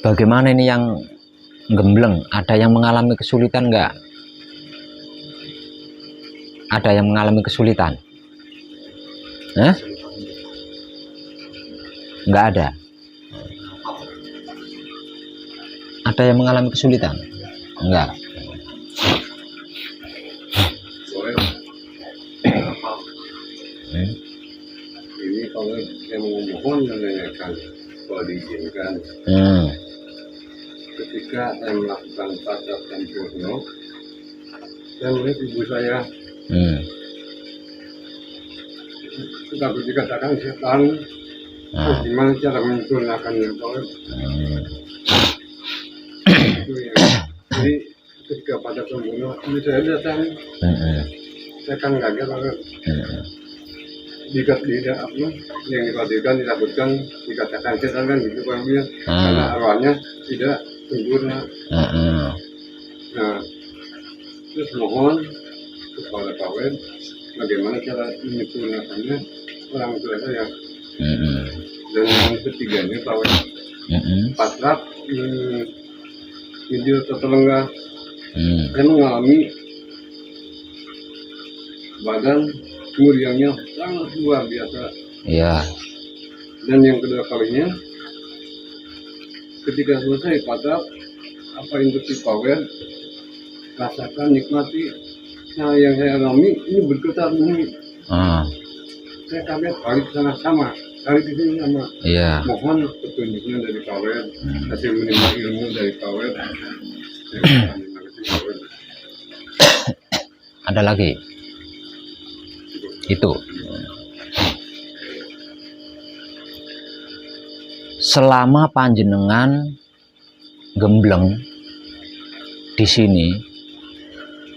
Bagaimana ini yang gembleng? Ada yang mengalami kesulitan nggak? Ada yang mengalami kesulitan? Nggak ada. Ada yang mengalami kesulitan? Enggak. Ini kalau saya mau mohon menanyakan, kalau diizinkan, ketika saya melakukan pacar sempurna, saya melihat ibu saya sudah dikatakan setan. Gimana cara menyempurnakannya? Jadi ketika pada sempurna, ini saya datang, saya kan kaget banget. Tidak apa yang dipastikan, ditakutkan, dikatakan setan kan gitu kan dia, karena arwahnya tidak sempurna. Nah, terus mohon kepada Pak Wed, bagaimana cara menyempurnakannya orang tua saya. Dan yang ketiganya Pak Wed, patrap video tertelengah, saya mengalami badan muriangnya sangat luar biasa. Iya. Dan yang kedua kalinya, ketika selesai patrap, apa instruksi Pak Wed, rasakan, nikmati. Nah, yang saya alami ini bergetar bumi. Saya kaget, kali ke sana sama, kali di sini sama. Iya. Mohon petunjuknya dari Pak Wed, hasil menimba ilmu dari Pak Wed. Ada lagi? Itu. Selama panjenengan gembleng di sini,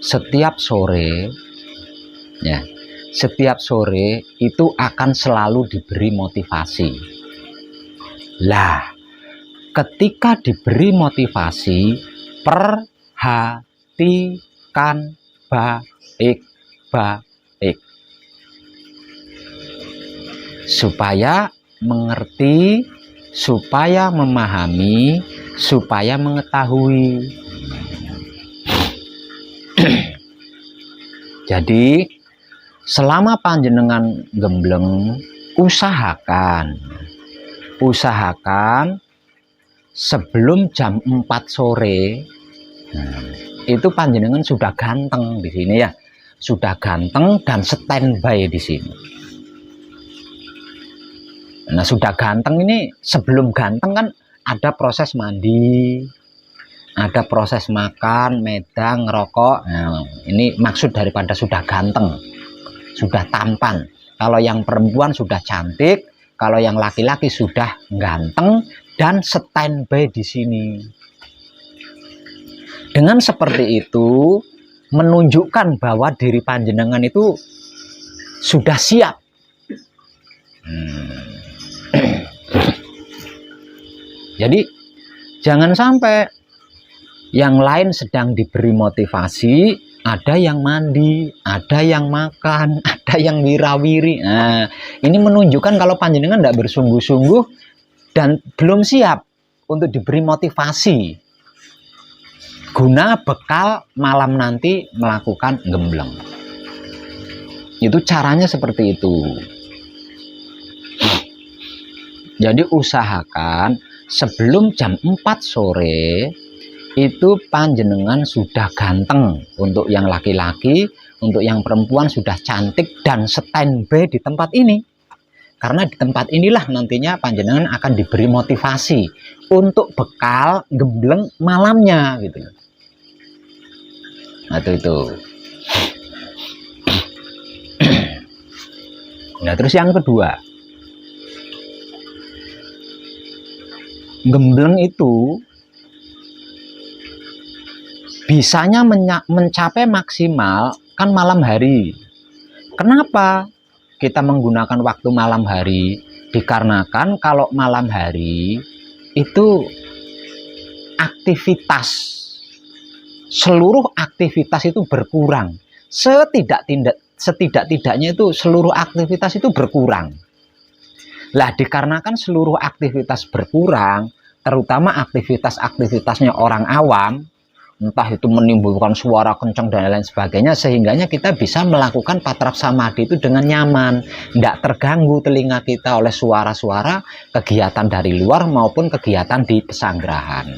setiap sore itu akan selalu diberi motivasi. Lah, ketika diberi motivasi, perhatikan baik-baik supaya mengerti, supaya memahami, supaya mengetahui. Jadi selama panjenengan gembleng, usahakan sebelum jam 4 sore itu panjenengan sudah ganteng di sini ya, sudah ganteng dan standby di sini. Nah, sudah ganteng ini, sebelum ganteng kan ada proses mandi, ada proses makan, medang, ngerokok. Nah, ini maksud daripada sudah ganteng, sudah tampan. Kalau yang perempuan sudah cantik, kalau yang laki-laki sudah ganteng dan standby di sini. Dengan seperti itu menunjukkan bahwa diri panjenengan itu sudah siap. Jadi jangan sampai yang lain sedang diberi motivasi, ada yang mandi, ada yang makan, ada yang wirawiri. Nah, ini menunjukkan kalau panjenengan tidak bersungguh-sungguh dan belum siap untuk diberi motivasi guna bekal malam nanti melakukan gembleng. Itu caranya seperti itu. Jadi usahakan sebelum jam 4 sore itu panjenengan sudah ganteng, untuk yang laki-laki, untuk yang perempuan sudah cantik dan standby di tempat ini. Karena di tempat inilah nantinya panjenengan akan diberi motivasi untuk bekal gembleng malamnya gitu. Nah, itu. Nah, terus yang kedua, gembleng itu bisanya mencapai maksimal kan malam hari. Kenapa kita menggunakan waktu malam hari? Dikarenakan kalau malam hari itu seluruh aktivitas itu berkurang. Setidak-tidaknya itu seluruh aktivitas itu berkurang. Lah, dikarenakan seluruh aktivitas berkurang, terutama aktivitasnya orang awam, entah itu menimbulkan suara kencang dan lain sebagainya, sehingganya kita bisa melakukan patrap samadhi itu dengan nyaman, tidak terganggu telinga kita oleh suara-suara kegiatan dari luar maupun kegiatan di pesanggerahan.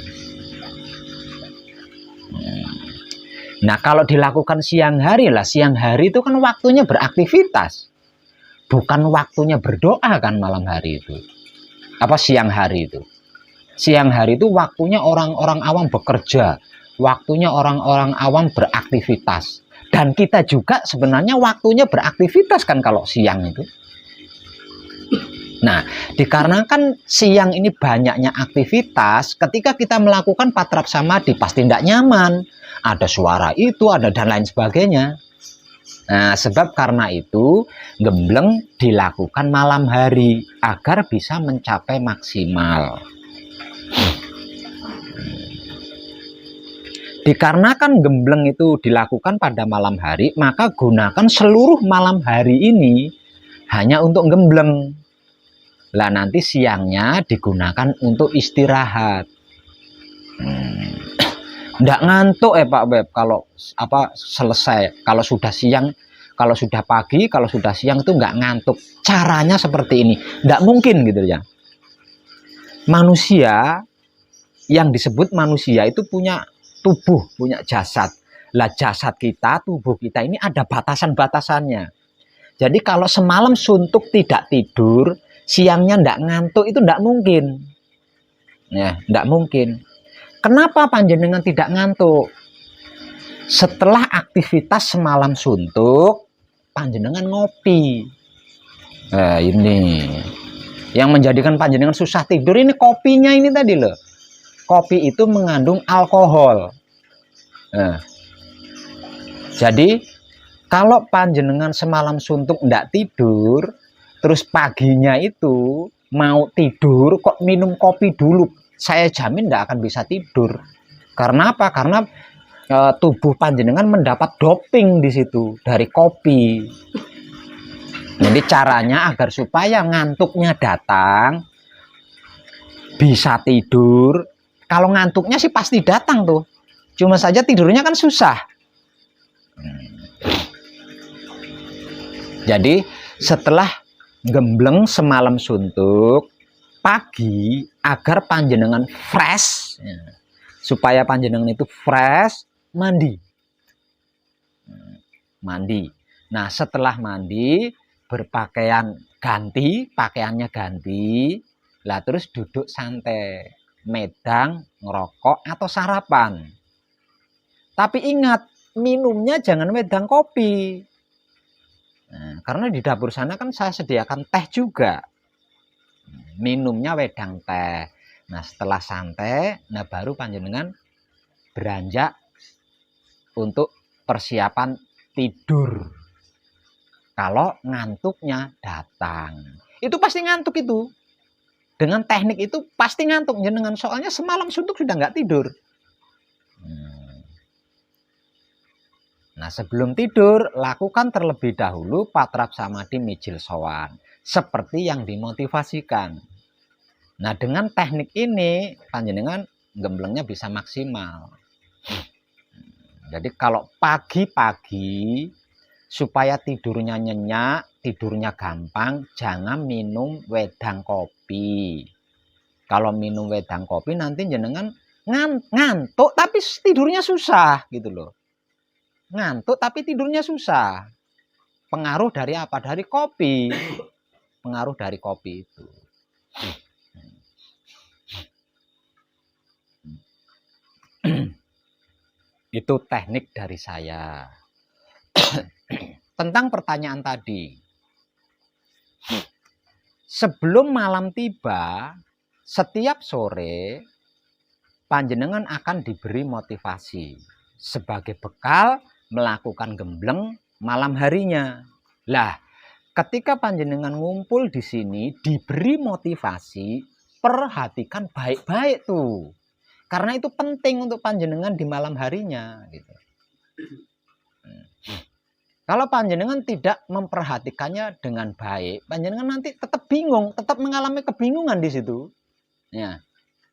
Nah, kalau dilakukan siang hari lah, siang hari itu kan waktunya beraktivitas, bukan waktunya berdoa kan malam hari itu. Apa siang hari itu? Siang hari itu waktunya orang-orang awam bekerja, waktunya orang-orang awam beraktivitas. Dan kita juga sebenarnya waktunya beraktivitas kan kalau siang itu. Nah, dikarenakan siang ini banyaknya aktivitas, ketika kita melakukan patrap samadhi pasti tidak nyaman. Ada suara itu, ada dan lain sebagainya. Nah, sebab karena itu gembleng dilakukan malam hari agar bisa mencapai maksimal. Dikarenakan gembleng itu dilakukan pada malam hari, maka gunakan seluruh malam hari ini hanya untuk gembleng. Lah nanti siangnya digunakan untuk istirahat. Nggak ngantuk Pak Beb kalau selesai, kalau sudah siang, kalau sudah pagi, kalau sudah siang itu nggak ngantuk. Caranya seperti ini, nggak mungkin gitu ya. Manusia yang disebut manusia itu punya tubuh, punya jasad. Lah jasad kita, tubuh kita ini ada batasan-batasannya. Jadi kalau semalam suntuk tidak tidur, siangnya ndak ngantuk itu ndak mungkin. Ya, ndak mungkin. Kenapa panjenengan tidak ngantuk? Setelah aktivitas semalam suntuk, panjenengan ngopi. Ini yang menjadikan panjenengan susah tidur ini kopinya ini tadi loh. Kopi itu mengandung alkohol. Jadi kalau panjenengan semalam suntuk ndak tidur, terus paginya itu mau tidur kok minum kopi dulu, saya jamin tidak akan bisa tidur. Karena apa? Karena tubuh panjenengan mendapat doping di situ dari kopi. Jadi caranya agar supaya ngantuknya datang, bisa tidur. Kalau ngantuknya sih pasti datang tuh. Cuma saja tidurnya kan susah. Jadi setelah gembleng semalam suntuk, pagi agar panjenengan fresh, supaya panjenengan itu fresh, mandi. Nah setelah mandi, berpakaian ganti, pakaiannya ganti, lah terus duduk santai, medang, ngerokok atau sarapan. Tapi ingat, minumnya jangan wedang kopi. Nah, karena di dapur sana kan saya sediakan teh juga. Minumnya wedang teh. Nah setelah santai, nah baru panjenengan beranjak untuk persiapan tidur. Kalau ngantuknya datang, itu pasti ngantuk itu. Dengan teknik itu pasti ngantuk jenengan, soalnya semalam suntuk sudah nggak tidur. Nah sebelum tidur, lakukan terlebih dahulu patrap samadhi mijil sowan, seperti yang dimotivasikan. Nah dengan teknik ini, panjenengan gemblengnya bisa maksimal. Jadi kalau pagi-pagi, supaya tidurnya nyenyak, tidurnya gampang, jangan minum wedang kopi. Kalau minum wedang kopi nanti jenengan ngantuk tapi tidurnya susah gitu loh. Ngantuk tapi tidurnya susah. Pengaruh dari apa? Dari kopi. Pengaruh dari kopi itu. Itu teknik dari saya. Tentang pertanyaan tadi. Sebelum malam tiba, setiap sore panjenengan akan diberi motivasi sebagai bekal melakukan gembleng malam harinya. Lah, ketika panjenengan ngumpul di sini diberi motivasi, perhatikan baik-baik tuh. Karena itu penting untuk panjenengan di malam harinya gitu. Kalau panjenengan tidak memperhatikannya dengan baik, panjenengan nanti tetap bingung, tetap mengalami kebingungan di situ. Ya.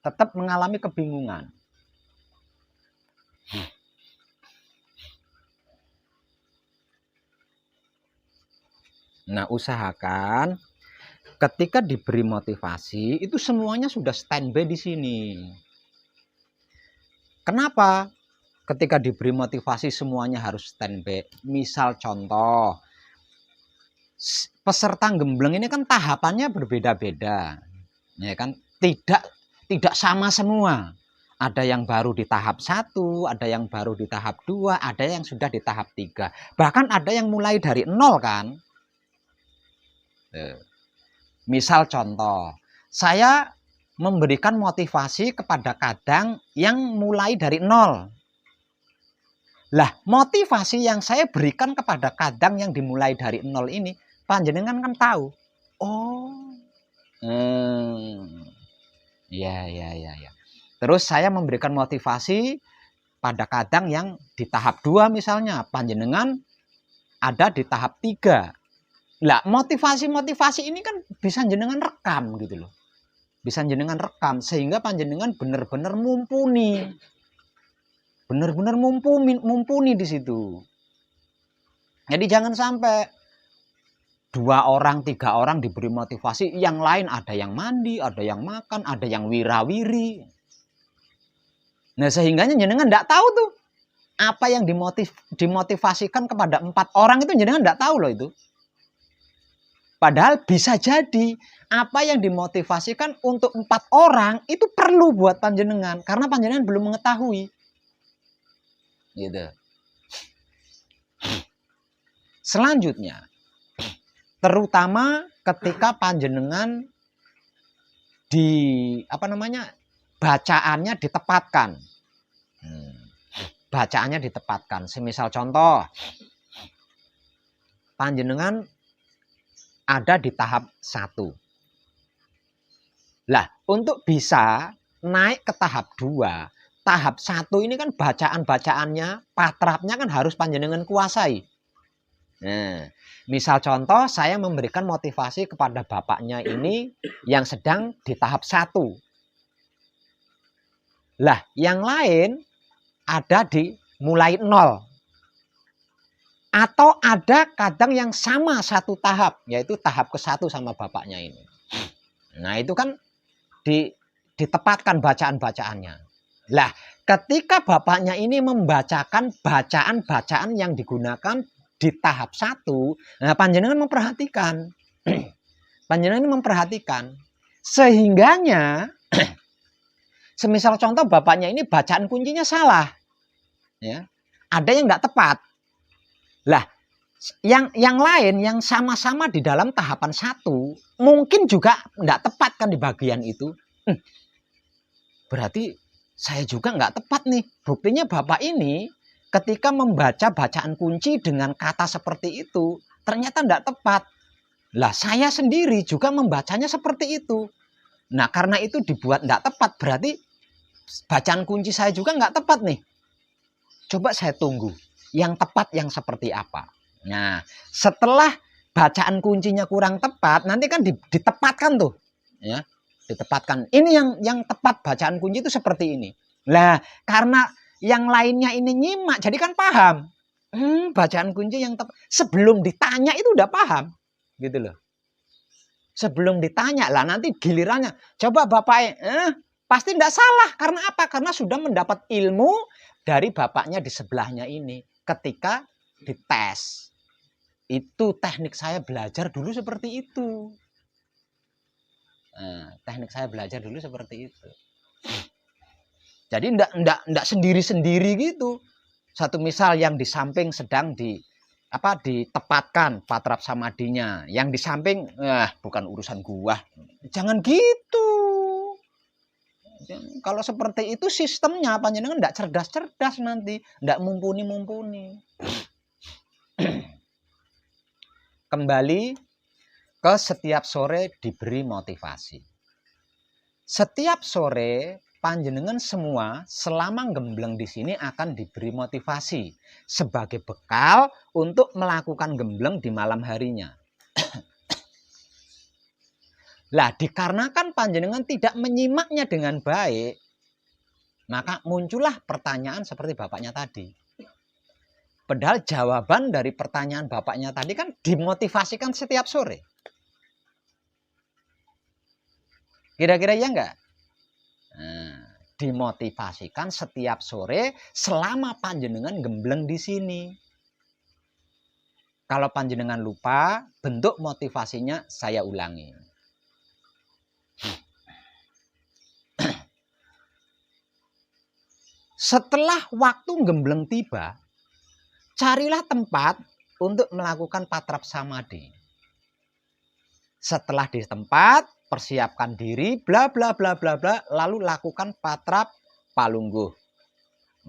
tetap mengalami kebingungan. Nah, usahakan ketika diberi motivasi itu semuanya sudah standby di sini. Kenapa? Ketika diberi motivasi semuanya harus standby. Misal contoh, peserta gembleng ini kan tahapannya berbeda-beda, ya kan? Tidak sama semua. Ada yang baru di tahap 1, ada yang baru di tahap 2, ada yang sudah di tahap 3. Bahkan ada yang mulai dari 0 kan? Misal contoh, saya memberikan motivasi kepada kadang yang mulai dari 0. Lah, motivasi yang saya berikan kepada kadang yang dimulai dari 0 ini, panjenengan kan tahu. Oh. Ya. Terus saya memberikan motivasi pada kadang yang di tahap 2 misalnya, panjenengan ada di tahap 3. Lah, motivasi-motivasi ini kan bisa jenengan rekam gitu loh. Bisa jenengan rekam sehingga panjenengan benar-benar mumpuni. Benar-benar mumpuni di situ. Jadi jangan sampai 2 orang, 3 orang diberi motivasi, yang lain ada yang mandi, ada yang makan, ada yang wirawiri. Nah, sehingga jenengan tidak tahu tuh apa yang dimotivasikan kepada 4 orang itu jenengan tidak tahu loh itu. Padahal bisa jadi apa yang dimotivasikan untuk 4 orang itu perlu buat panjenengan karena panjenengan belum mengetahui. Gitu. Selanjutnya, terutama ketika panjenengan bacaannya ditepatkan. Bacaannya ditepatkan. Semisal contoh, panjenengan ada di tahap 1. Lah, untuk bisa naik ke tahap 2, tahap 1 ini kan bacaan-bacaannya, patrapnya kan harus panjenengan kuasai. Nah, misal contoh saya memberikan motivasi kepada bapaknya ini yang sedang di tahap 1. Lah, yang lain ada di mulai 0. Atau ada kadang yang sama satu tahap, yaitu tahap ke-1 sama bapaknya ini. Nah, itu kan ditepatkan bacaan-bacaannya. Lah, ketika bapaknya ini membacakan bacaan-bacaan yang digunakan di tahap 1, nah panjenengan memperhatikan. Panjenengan ini memperhatikan. Sehingganya, semisal contoh bapaknya ini bacaan kuncinya salah. Ya, ada yang tidak tepat. Lah, yang lain yang sama-sama di dalam tahapan 1 mungkin juga tidak tepat kan di bagian itu. Berarti saya juga nggak tepat nih. Buktinya bapak ini ketika membaca bacaan kunci dengan kata seperti itu ternyata tidak tepat. Lah, saya sendiri juga membacanya seperti itu. Nah, karena itu dibuat tidak tepat, berarti bacaan kunci saya juga nggak tepat nih. Coba saya tunggu yang tepat yang seperti apa. Nah, setelah bacaan kuncinya kurang tepat, nanti kan ditepatkan tuh, ya, ditepatkan. Ini yang tepat bacaan kunci itu seperti ini. Lah, karena yang lainnya ini nyimak, jadi kan paham. Bacaan kunci yang tepat. Sebelum ditanya itu udah paham, gitu loh. Sebelum ditanya lah nanti gilirannya. Coba bapak, pasti tidak salah. Karena apa? Karena sudah mendapat ilmu dari bapaknya di sebelahnya ini. Ketika dites, itu teknik saya belajar dulu seperti itu. Teknik saya belajar dulu seperti itu. Jadi enggak sendiri-sendiri gitu. Satu misal yang di samping sedang ditepatkan patrap samadinya, yang di samping bukan urusan gua. Jangan gitu. Kalau seperti itu sistemnya panjenengan enggak cerdas-cerdas nanti, enggak mumpuni. Kembali ke setiap sore diberi motivasi. Setiap sore panjenengan semua selama gembleng di sini akan diberi motivasi sebagai bekal untuk melakukan gembleng di malam harinya. Lah dikarenakan panjenengan tidak menyimaknya dengan baik, maka muncullah pertanyaan seperti bapaknya tadi. Padahal jawaban dari pertanyaan bapaknya tadi kan dimotivasikan setiap sore. Kira-kira ya enggak? Nah, dimotivasikan setiap sore selama panjenengan gembleng di sini. Kalau panjenengan lupa, bentuk motivasinya saya ulangi. Setelah waktu gembleng tiba, carilah tempat untuk melakukan patrap samadhi. Setelah di tempat, persiapkan diri, bla bla bla bla bla, lalu lakukan patrap palungguh.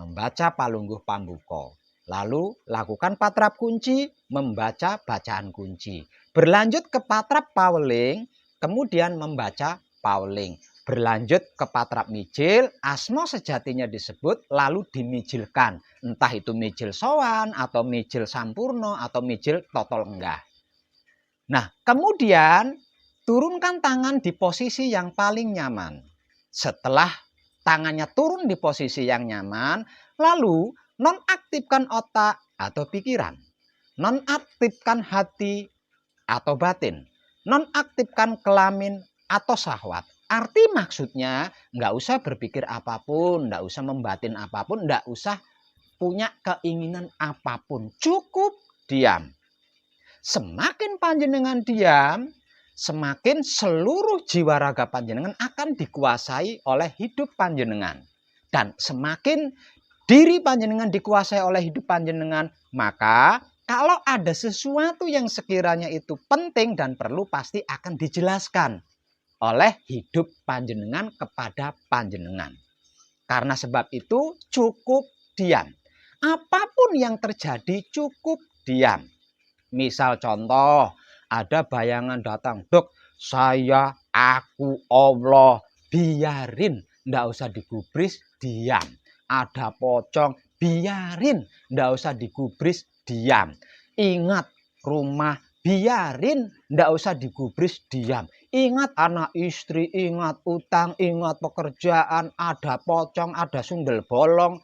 Membaca palungguh pambuka. Lalu lakukan patrap kunci, membaca bacaan kunci. Berlanjut ke patrap paweling, kemudian membaca paweling. Berlanjut ke patrap mijil, asma sejatinya disebut, lalu dimijilkan. Entah itu mijil sowan, atau mijil sampurno, atau mijil totol enggah. Nah, kemudian turunkan tangan di posisi yang paling nyaman. Setelah tangannya turun di posisi yang nyaman, lalu nonaktifkan otak atau pikiran. Nonaktifkan hati atau batin. Nonaktifkan kelamin atau syahwat. Arti maksudnya nggak usah berpikir apapun, nggak usah membatin apapun, nggak usah punya keinginan apapun. Cukup diam. Semakin panjenengan diam, semakin seluruh jiwa raga panjenengan akan dikuasai oleh hidup panjenengan. Dan semakin diri panjenengan dikuasai oleh hidup panjenengan, maka kalau ada sesuatu yang sekiranya itu penting dan perlu, pasti akan dijelaskan oleh hidup panjenengan kepada panjenengan. Karena sebab itu cukup diam. Apapun yang terjadi cukup diam. Misal contoh, ada bayangan datang, dok, saya, aku, Allah, biarin, ndak usah digubris, diam. Ada pocong, biarin, ndak usah digubris, diam. Ingat rumah, biarin, ndak usah digubris, diam. Ingat anak istri, ingat utang, ingat pekerjaan, ada pocong, ada sundel bolong,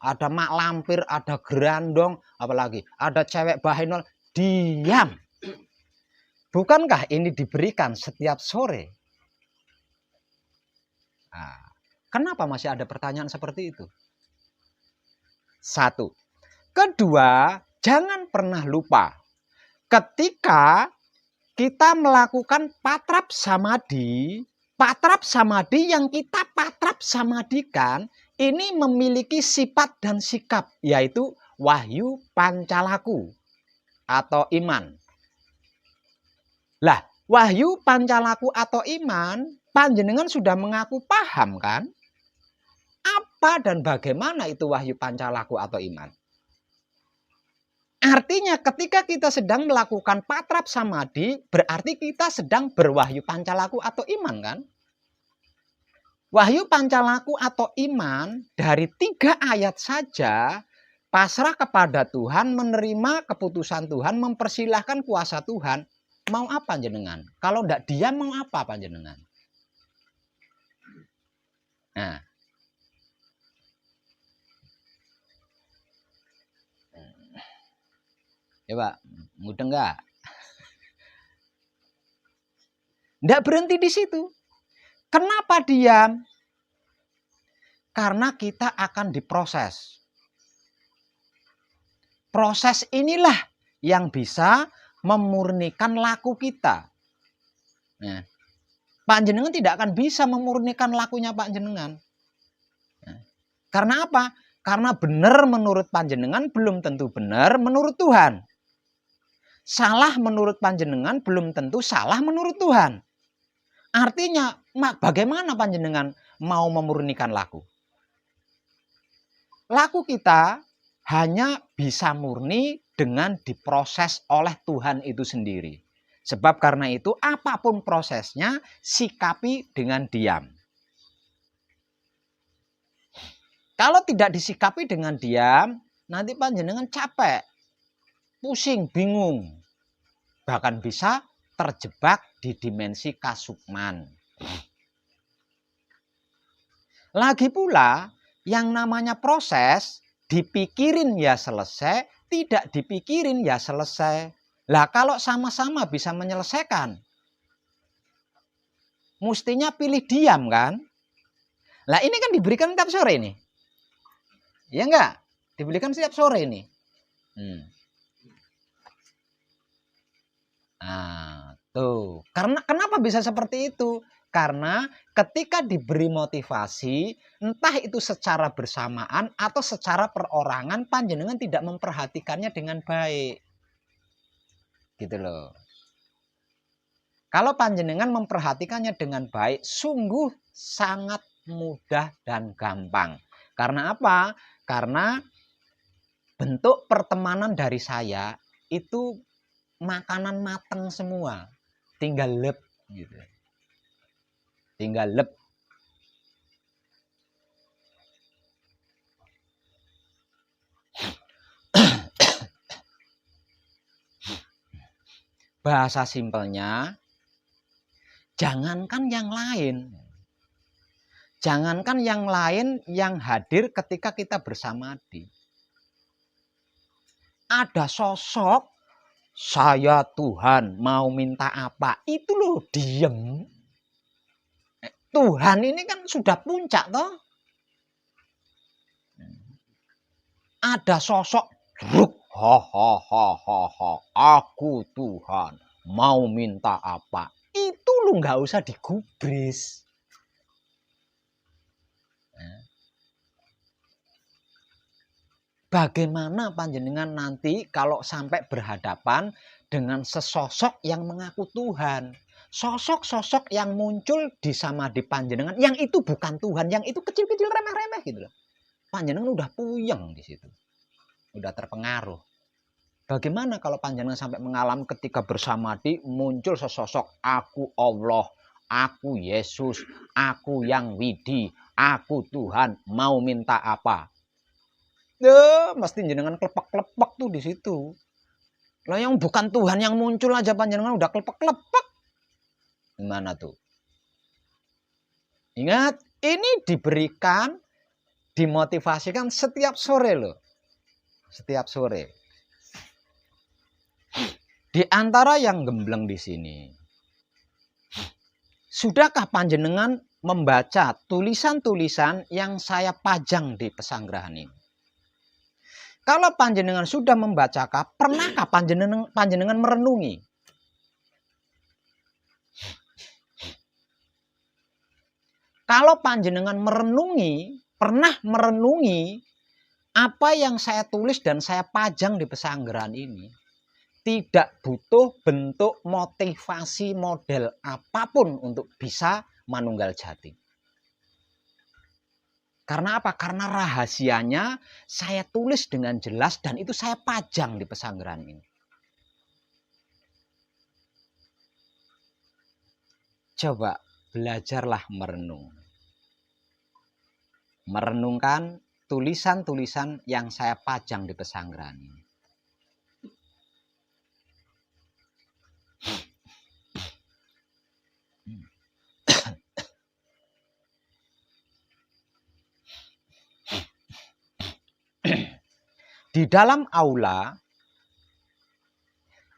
ada mak lampir, ada gerandong, apalagi ada cewek bahenol, diam. Bukankah ini diberikan setiap sore? Nah, kenapa masih ada pertanyaan seperti itu? Satu. Kedua, jangan pernah lupa ketika kita melakukan patrap samadhi yang kita patrap samadhikan ini memiliki sifat dan sikap, yaitu wahyu pancalaku atau iman. Lah, wahyu pancalaku atau iman, panjenengan sudah mengaku paham kan? Apa dan bagaimana itu wahyu pancalaku atau iman? Artinya ketika kita sedang melakukan patrap samadhi, berarti kita sedang berwahyu pancalaku atau iman kan? Wahyu pancalaku atau iman dari 3 ayat saja, pasrah kepada Tuhan, menerima keputusan Tuhan, mempersilahkan kuasa Tuhan. Mau apa jenengan? Kalau tidak diam mau apa panjenengan? Nah, coba mudeng nggak? Tidak berhenti di situ. Kenapa diam? Karena kita akan diproses. Proses inilah yang bisa memurnikan laku kita. Nah, panjenengan tidak akan bisa memurnikan lakunya panjenengan. Nah, karena apa? Karena benar menurut panjenengan belum tentu benar menurut Tuhan. Salah menurut panjenengan belum tentu salah menurut Tuhan. Artinya, bagaimana panjenengan mau memurnikan laku? Laku kita hanya bisa murni dengan diproses oleh Tuhan itu sendiri. Sebab karena itu apapun prosesnya, sikapi dengan diam. Kalau tidak disikapi dengan diam, nanti panjenengan capek, pusing, bingung. Bahkan bisa terjebak di dimensi kasukman. Lagi pula, yang namanya proses, dipikirin ya selesai, tidak dipikirin ya selesai. Lah kalau sama-sama bisa menyelesaikan, mestinya pilih diam kan? Lah ini kan diberikan tiap sore nih. Ya enggak? Diberikan setiap sore ini. Nah, tuh. Karena kenapa bisa seperti itu? Karena ketika diberi motivasi, entah itu secara bersamaan atau secara perorangan, panjenengan tidak memperhatikannya dengan baik. Gitu loh. Kalau panjenengan memperhatikannya dengan baik, sungguh sangat mudah dan gampang. Karena apa? Karena bentuk pertemanan dari saya itu makanan mateng semua. Tinggal lep gitu. Tinggal lep. Bahasa simpelnya, jangankan yang lain. Jangankan yang lain yang hadir ketika kita bersamadi. Ada sosok, saya Tuhan mau minta apa? Itu loh diem. Tuhan ini kan sudah puncak toh. Ada sosok, aku Tuhan mau minta apa? Itu lo nggak usah digubris. Bagaimana panjenengan nanti kalau sampai berhadapan dengan sesosok yang mengaku Tuhan? Sosok-sosok yang muncul di samadhi panjenengan, yang itu bukan Tuhan, yang itu kecil-kecil remeh-remeh gitu loh. Panjenengan udah puyeng di situ. Udah terpengaruh. Bagaimana kalau panjenengan sampai mengalami ketika bersamadhi muncul sesosok, aku Allah, aku Yesus, aku yang widi, aku Tuhan, mau minta apa? Mesti jenengan klepek-klepek tuh di situ. Lah yang bukan Tuhan yang muncul aja panjenengan udah klepek-klepek. Gimana tuh? Ingat, ini diberikan, dimotivasikan setiap sore loh. Setiap sore. Di antara yang gembleng di sini, sudahkah panjenengan membaca tulisan-tulisan yang saya pajang di pesanggerahan ini? Kalau panjenengan sudah membacakan, pernahkah panjenengan merenungi? Kalau panjenengan merenungi, pernah merenungi apa yang saya tulis dan saya pajang di pesanggerahan ini, tidak butuh bentuk motivasi model apapun untuk bisa manunggal jati. Karena apa? Karena rahasianya saya tulis dengan jelas dan itu saya pajang di pesanggerahan ini. Coba belajarlah merenung. Merenungkan tulisan-tulisan yang saya pajang di pesanggerahan ini. Di dalam aula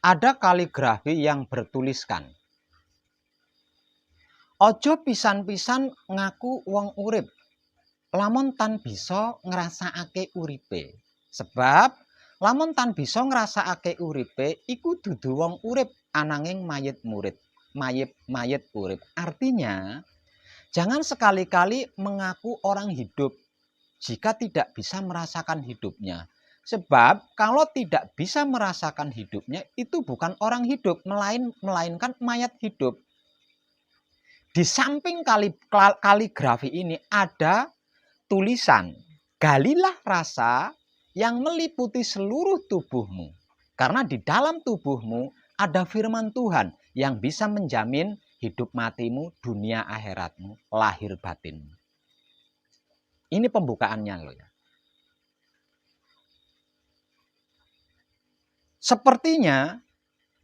ada kaligrafi yang bertuliskan, ojo pisan-pisan ngaku wong urip, lamun tan bisa ngrasakake uripe. Sebab lamun tan bisa ngrasakake uripe iku dudu wong urip ananging mayit murid. Mayit urip. Artinya, jangan sekali-kali mengaku orang hidup jika tidak bisa merasakan hidupnya. Sebab kalau tidak bisa merasakan hidupnya itu bukan orang hidup, melainkan mayat hidup. Di samping kaligrafi ini ada tulisan, galilah rasa yang meliputi seluruh tubuhmu. Karena di dalam tubuhmu ada firman Tuhan yang bisa menjamin hidup matimu, dunia akhiratmu, lahir batinmu. Ini pembukaannya loh ya. Sepertinya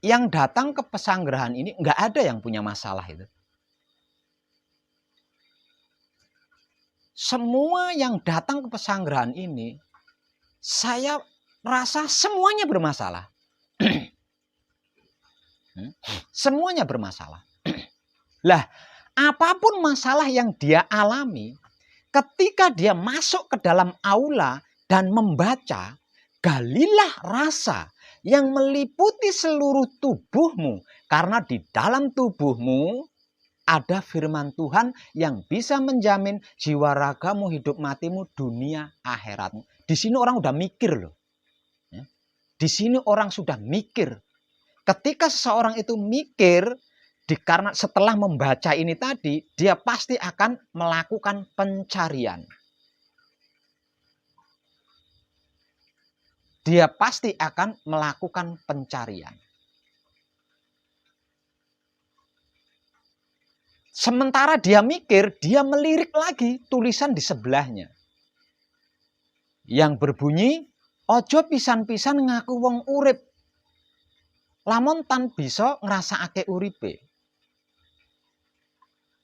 yang datang ke pesanggerahan ini nggak ada yang punya masalah itu. Semua yang datang ke pesanggerahan ini, saya rasa semuanya bermasalah. Semuanya bermasalah. Lah, apapun masalah yang dia alami, ketika dia masuk ke dalam aula dan membaca, galilah rasa yang meliputi seluruh tubuhmu. Karena di dalam tubuhmu ada firman Tuhan yang bisa menjamin jiwa ragamu, hidup matimu, dunia akhiratmu. Di sini orang udah mikir loh. Di sini orang sudah mikir. Ketika seseorang itu mikir, karena setelah membaca ini tadi, dia pasti akan melakukan pencarian. Dia pasti akan melakukan pencarian. Sementara dia mikir, dia melirik lagi tulisan di sebelahnya. Yang berbunyi, ojo pisan-pisan ngaku wong urip. Lamun tan bisa ngrasakake uripe.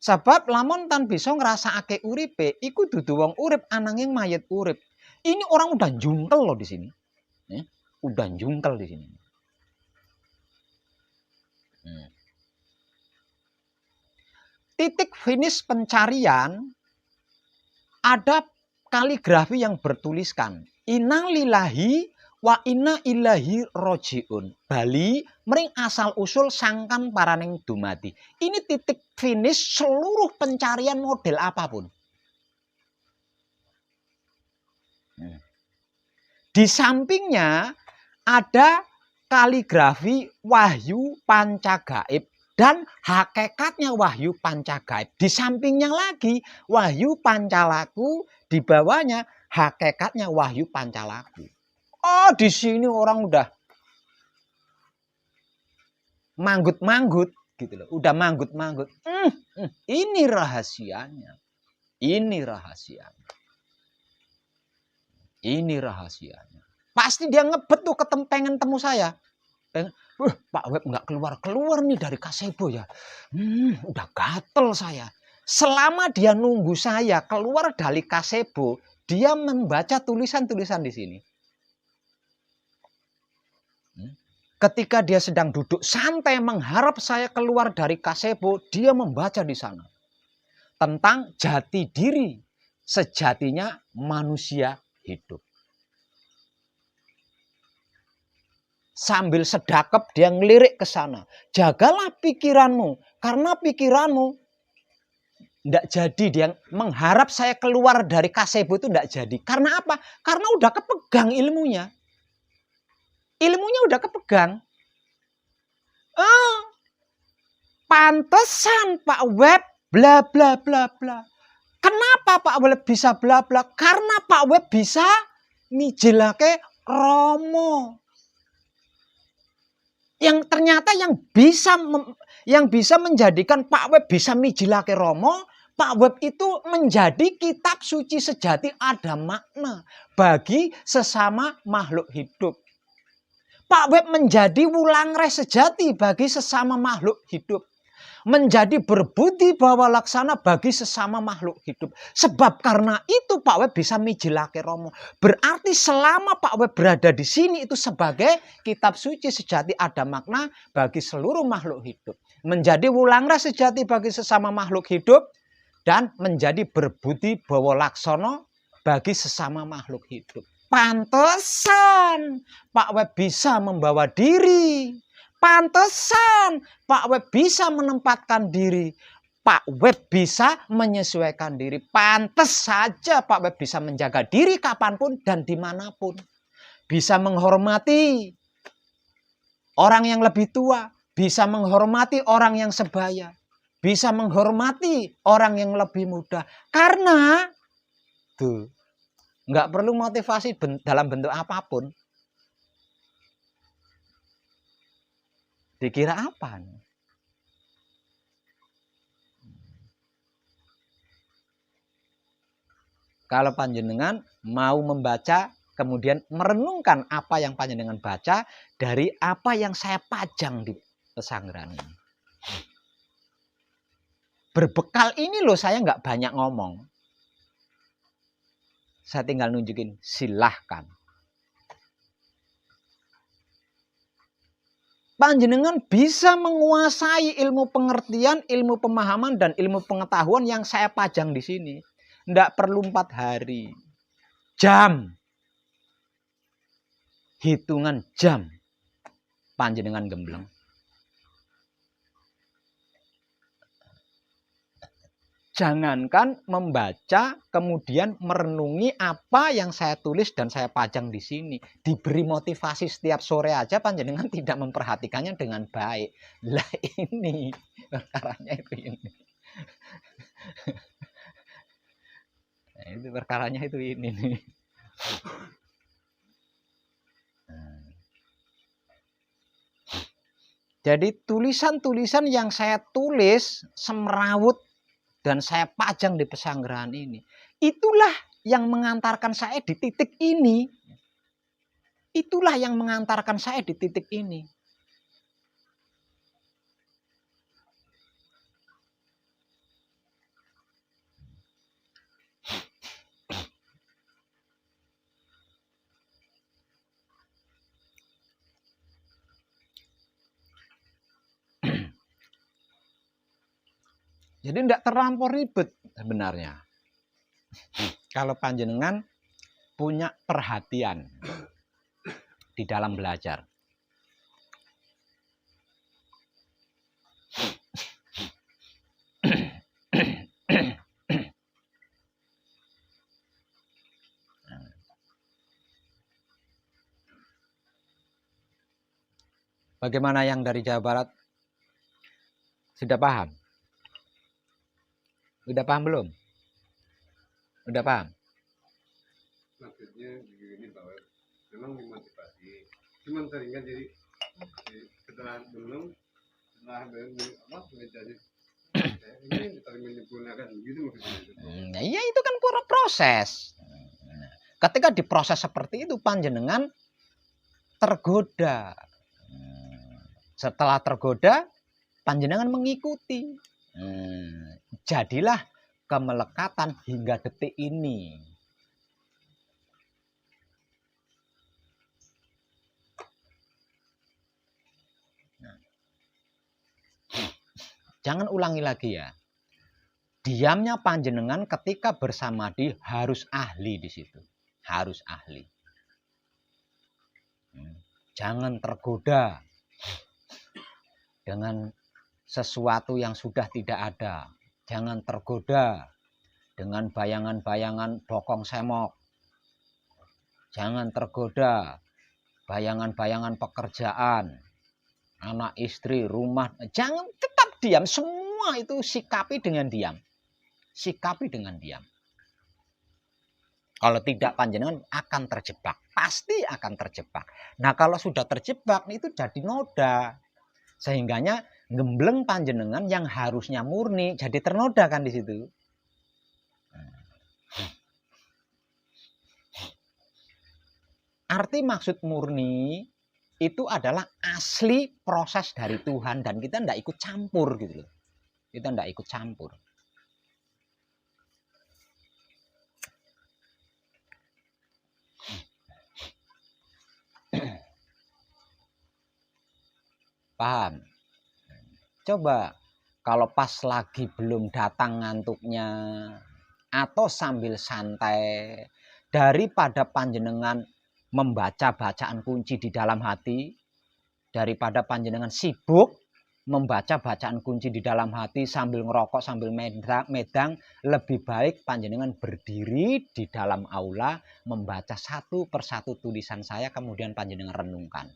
Sebab lamun tan bisa ngrasakake uripe, iku dudu wong urip ananging mayit urip. Ini orang udah jungkel loh di sini. Udah jungkel di sini. Titik finish pencarian ada kaligrafi yang bertuliskan Inna lillahi wa inna ilahi rojiun. Bali mering asal usul sangkan paraning dumati. Ini titik finish seluruh pencarian model apapun. Di sampingnya ada kaligrafi wahyu pancagaib dan hakikatnya wahyu pancagaib. Di sampingnya lagi wahyu pancalaku, di bawahnya hakikatnya wahyu pancalaku. Oh, di sini orang udah manggut-manggut gitu loh. Udah manggut-manggut. Ini rahasianya. Ini rahasianya. Ini rahasianya. Pasti dia ngebet tuh pengen temu saya. Pak Web nggak keluar-keluar nih dari Kasebo ya. Udah gatel saya. Selama dia nunggu saya keluar dari Kasebo, dia membaca tulisan-tulisan di sini. Ketika dia sedang duduk santai mengharap saya keluar dari Kasebo, dia membaca di sana tentang jati diri sejatinya manusia hidup. Sambil sedakep dia ngelirik ke sana. Jagalah pikiranmu, karena pikiranmu tidak jadi. Dia mengharap saya keluar dari Kasebo itu tidak jadi. Karena apa? Karena udah kepegang ilmunya. Ilmunya udah kepegang. Pantesan Pak Web bla bla bla bla. Kenapa Pak Web bisa bla bla? Karena Pak Web bisa mijilake Romo. Yang ternyata yang bisa menjadikan Pak Web bisa mijilake Romo, Pak Web itu menjadi kitab suci sejati ada makna bagi sesama makhluk hidup. Pak Web menjadi wulangreh sejati bagi sesama makhluk hidup. Menjadi berbudi bawa laksana bagi sesama makhluk hidup. Sebab karena itu Pak Web bisa mijilake Romo. Berarti selama Pak Web berada di sini itu sebagai kitab suci sejati ada makna bagi seluruh makhluk hidup. Menjadi wulangreh sejati bagi sesama makhluk hidup. Dan menjadi berbudi bawa laksana bagi sesama makhluk hidup. Pantesan Pak Web bisa membawa diri. Pantesan Pak Web bisa menempatkan diri. Pak Web bisa menyesuaikan diri. Pantes saja Pak Web bisa menjaga diri kapanpun dan dimanapun. Bisa menghormati orang yang lebih tua. Bisa menghormati orang yang sebaya. Bisa menghormati orang yang lebih muda. Karena tuh nggak perlu motivasi dalam bentuk apapun. Dikira apa? Kalau panjenengan mau membaca kemudian merenungkan apa yang panjenengan baca dari apa yang saya pajang di pesanggrahan ini. Berbekal ini loh saya nggak banyak ngomong. Saya tinggal nunjukin, silahkan. Panjenengan bisa menguasai ilmu pengertian, ilmu pemahaman, dan ilmu pengetahuan yang saya pajang di sini. Nggak perlu 4 hari. Jam. Hitungan jam. Panjenengan gembleng. Jangankan membaca, kemudian merenungi apa yang saya tulis dan saya pajang di sini. Diberi motivasi setiap sore aja, panjenengan tidak memperhatikannya dengan baik. Lah ini perkaranya itu ini. Nah, itu perkaranya itu ini nih. Jadi tulisan-tulisan yang saya tulis semrawut dan saya pajang di pesanggrahan ini, itulah yang mengantarkan saya di titik ini. Itulah yang mengantarkan saya di titik ini. Jadi tidak terlampau ribet sebenarnya. Kalau panjenengan punya perhatian di dalam belajar. Bagaimana yang dari Jawa Barat? Sudah paham? Udah paham belum? Udah paham? Maksudnya begini bahwa memang dimotivasi, cuman seringkan jadi setelah belum setelah menjadi ini kita menyempurnakan gitu maksudnya. Nah, iya itu kan proses. Ketika diproses seperti itu panjenengan tergoda. Setelah tergoda panjenengan mengikuti. Jadilah kemelekatan hingga detik ini. Jangan ulangi lagi ya. Diamnya panjenengan ketika bersamadhi harus ahli di situ. Harus ahli. Jangan tergoda dengan sesuatu yang sudah tidak ada. Jangan tergoda dengan bayangan-bayangan bokong semok. Jangan tergoda bayangan-bayangan pekerjaan, anak istri, rumah. Jangan, tetap diam. Semua itu sikapi dengan diam. Sikapi dengan diam. Kalau tidak panjenengan akan terjebak. Pasti akan terjebak. Nah kalau sudah terjebak itu jadi noda. Sehingganya gembleng panjenengan yang harusnya murni jadi ternoda kan di situ. Arti maksud murni itu adalah asli proses dari Tuhan dan kita tidak ikut campur gitu loh. Kita tidak ikut campur. Paham? Coba kalau pas lagi belum datang ngantuknya atau sambil santai, daripada panjenengan membaca bacaan kunci di dalam hati, daripada panjenengan sibuk membaca bacaan kunci di dalam hati sambil ngerokok sambil medang, lebih baik panjenengan berdiri di dalam aula membaca satu persatu tulisan saya kemudian panjenengan renungkan.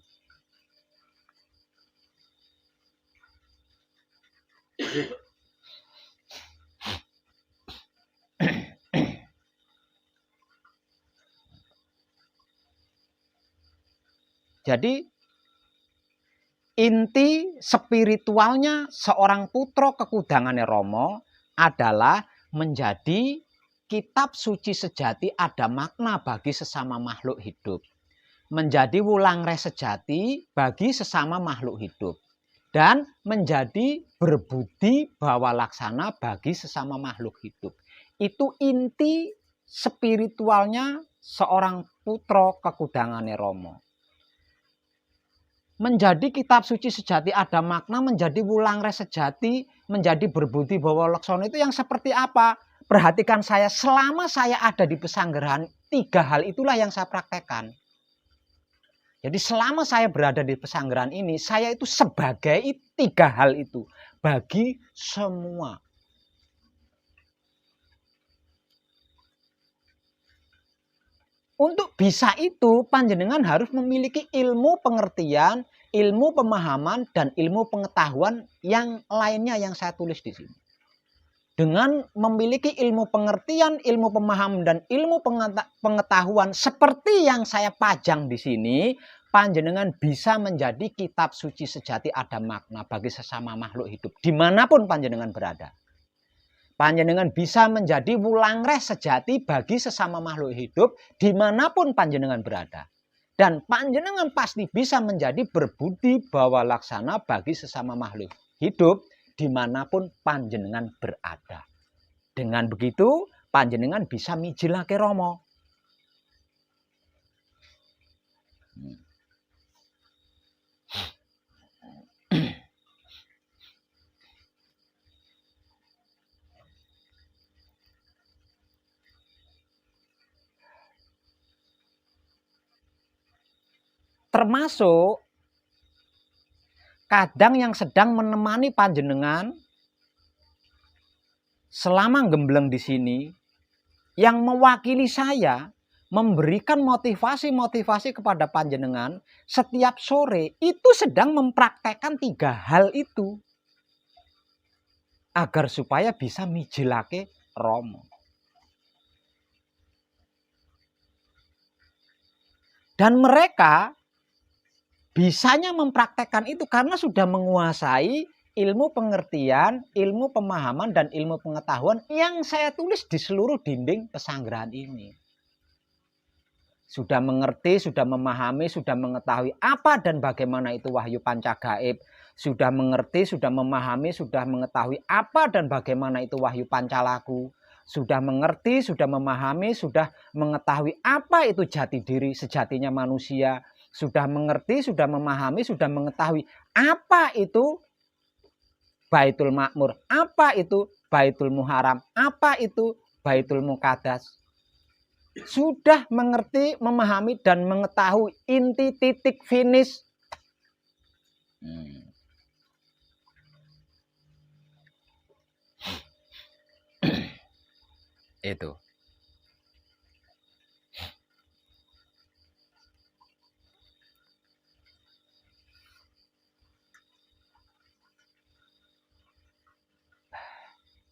Jadi inti spiritualnya seorang putra kekudangannya Romo adalah menjadi kitab suci sejati ada makna bagi sesama makhluk hidup. Menjadi wulangreh sejati bagi sesama makhluk hidup. Dan menjadi berbudi bawa laksana bagi sesama makhluk hidup. Itu inti spiritualnya seorang putra kekudangane Rama. Menjadi kitab suci sejati ada makna, menjadi wulangreh sejati, menjadi berbudi bawa laksana itu yang seperti apa? Perhatikan saya, selama saya ada di pesanggerahan, 3 hal itulah yang saya praktekkan. Jadi selama saya berada di pesanggerahan ini, saya itu sebagai 3 hal itu bagi semua. Untuk bisa itu, panjenengan harus memiliki ilmu pengertian, ilmu pemahaman, dan ilmu pengetahuan yang lainnya yang saya tulis di sini. Dengan memiliki ilmu pengertian, ilmu pemahaman, dan ilmu pengetahuan seperti yang saya pajang di sini, panjenengan bisa menjadi kitab suci sejati ada makna bagi sesama makhluk hidup dimanapun panjenengan berada. Panjenengan bisa menjadi wulangreh sejati bagi sesama makhluk hidup dimanapun panjenengan berada. Dan panjenengan pasti bisa menjadi berbudi bawa laksana bagi sesama makhluk hidup dimanapun panjenengan berada. Dengan begitu panjenengan bisa mijilake Rama. Termasuk kadang yang sedang menemani panjenengan selama gembleng di sini, yang mewakili saya memberikan motivasi-motivasi kepada panjenengan setiap sore itu sedang mempraktekkan 3 hal itu agar supaya bisa mijilake Rama. Dan mereka bisanya mempraktekkan itu karena sudah menguasai ilmu pengertian, ilmu pemahaman, dan ilmu pengetahuan yang saya tulis di seluruh dinding pesanggerahan ini. Sudah mengerti, sudah memahami, sudah mengetahui apa dan bagaimana itu wahyu pancagaib. Sudah mengerti, sudah memahami, sudah mengetahui apa dan bagaimana itu wahyu pancalaku. Sudah mengerti, sudah memahami, sudah mengetahui apa itu jati diri sejatinya manusia. Sudah mengerti, sudah memahami, sudah mengetahui apa itu Baitul Makmur, apa itu Baitul Muharram, apa itu Baitul Muqaddas. Sudah mengerti, memahami, dan mengetahui inti titik finish. Itu.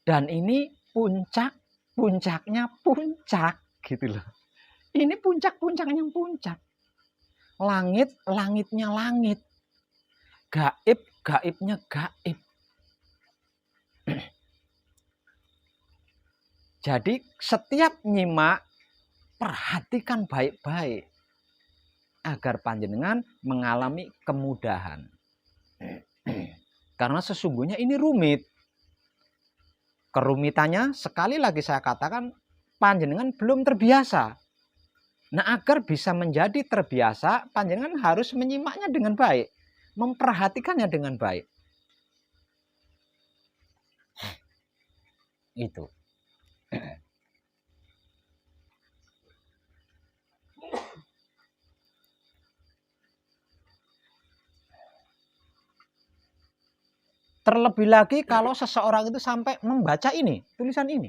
Dan ini puncaknya puncak gitu loh. Ini puncaknya puncak. Langitnya langit. Gaibnya gaib. Jadi setiap nyimak perhatikan baik-baik agar panjenengan mengalami kemudahan. Karena sesungguhnya ini rumit. Kerumitannya sekali lagi saya katakan panjenengan belum terbiasa. Nah, agar bisa menjadi terbiasa, panjenengan harus menyimaknya dengan baik, memperhatikannya dengan baik. Itu. Terlebih lagi kalau seseorang itu sampai membaca ini, tulisan ini,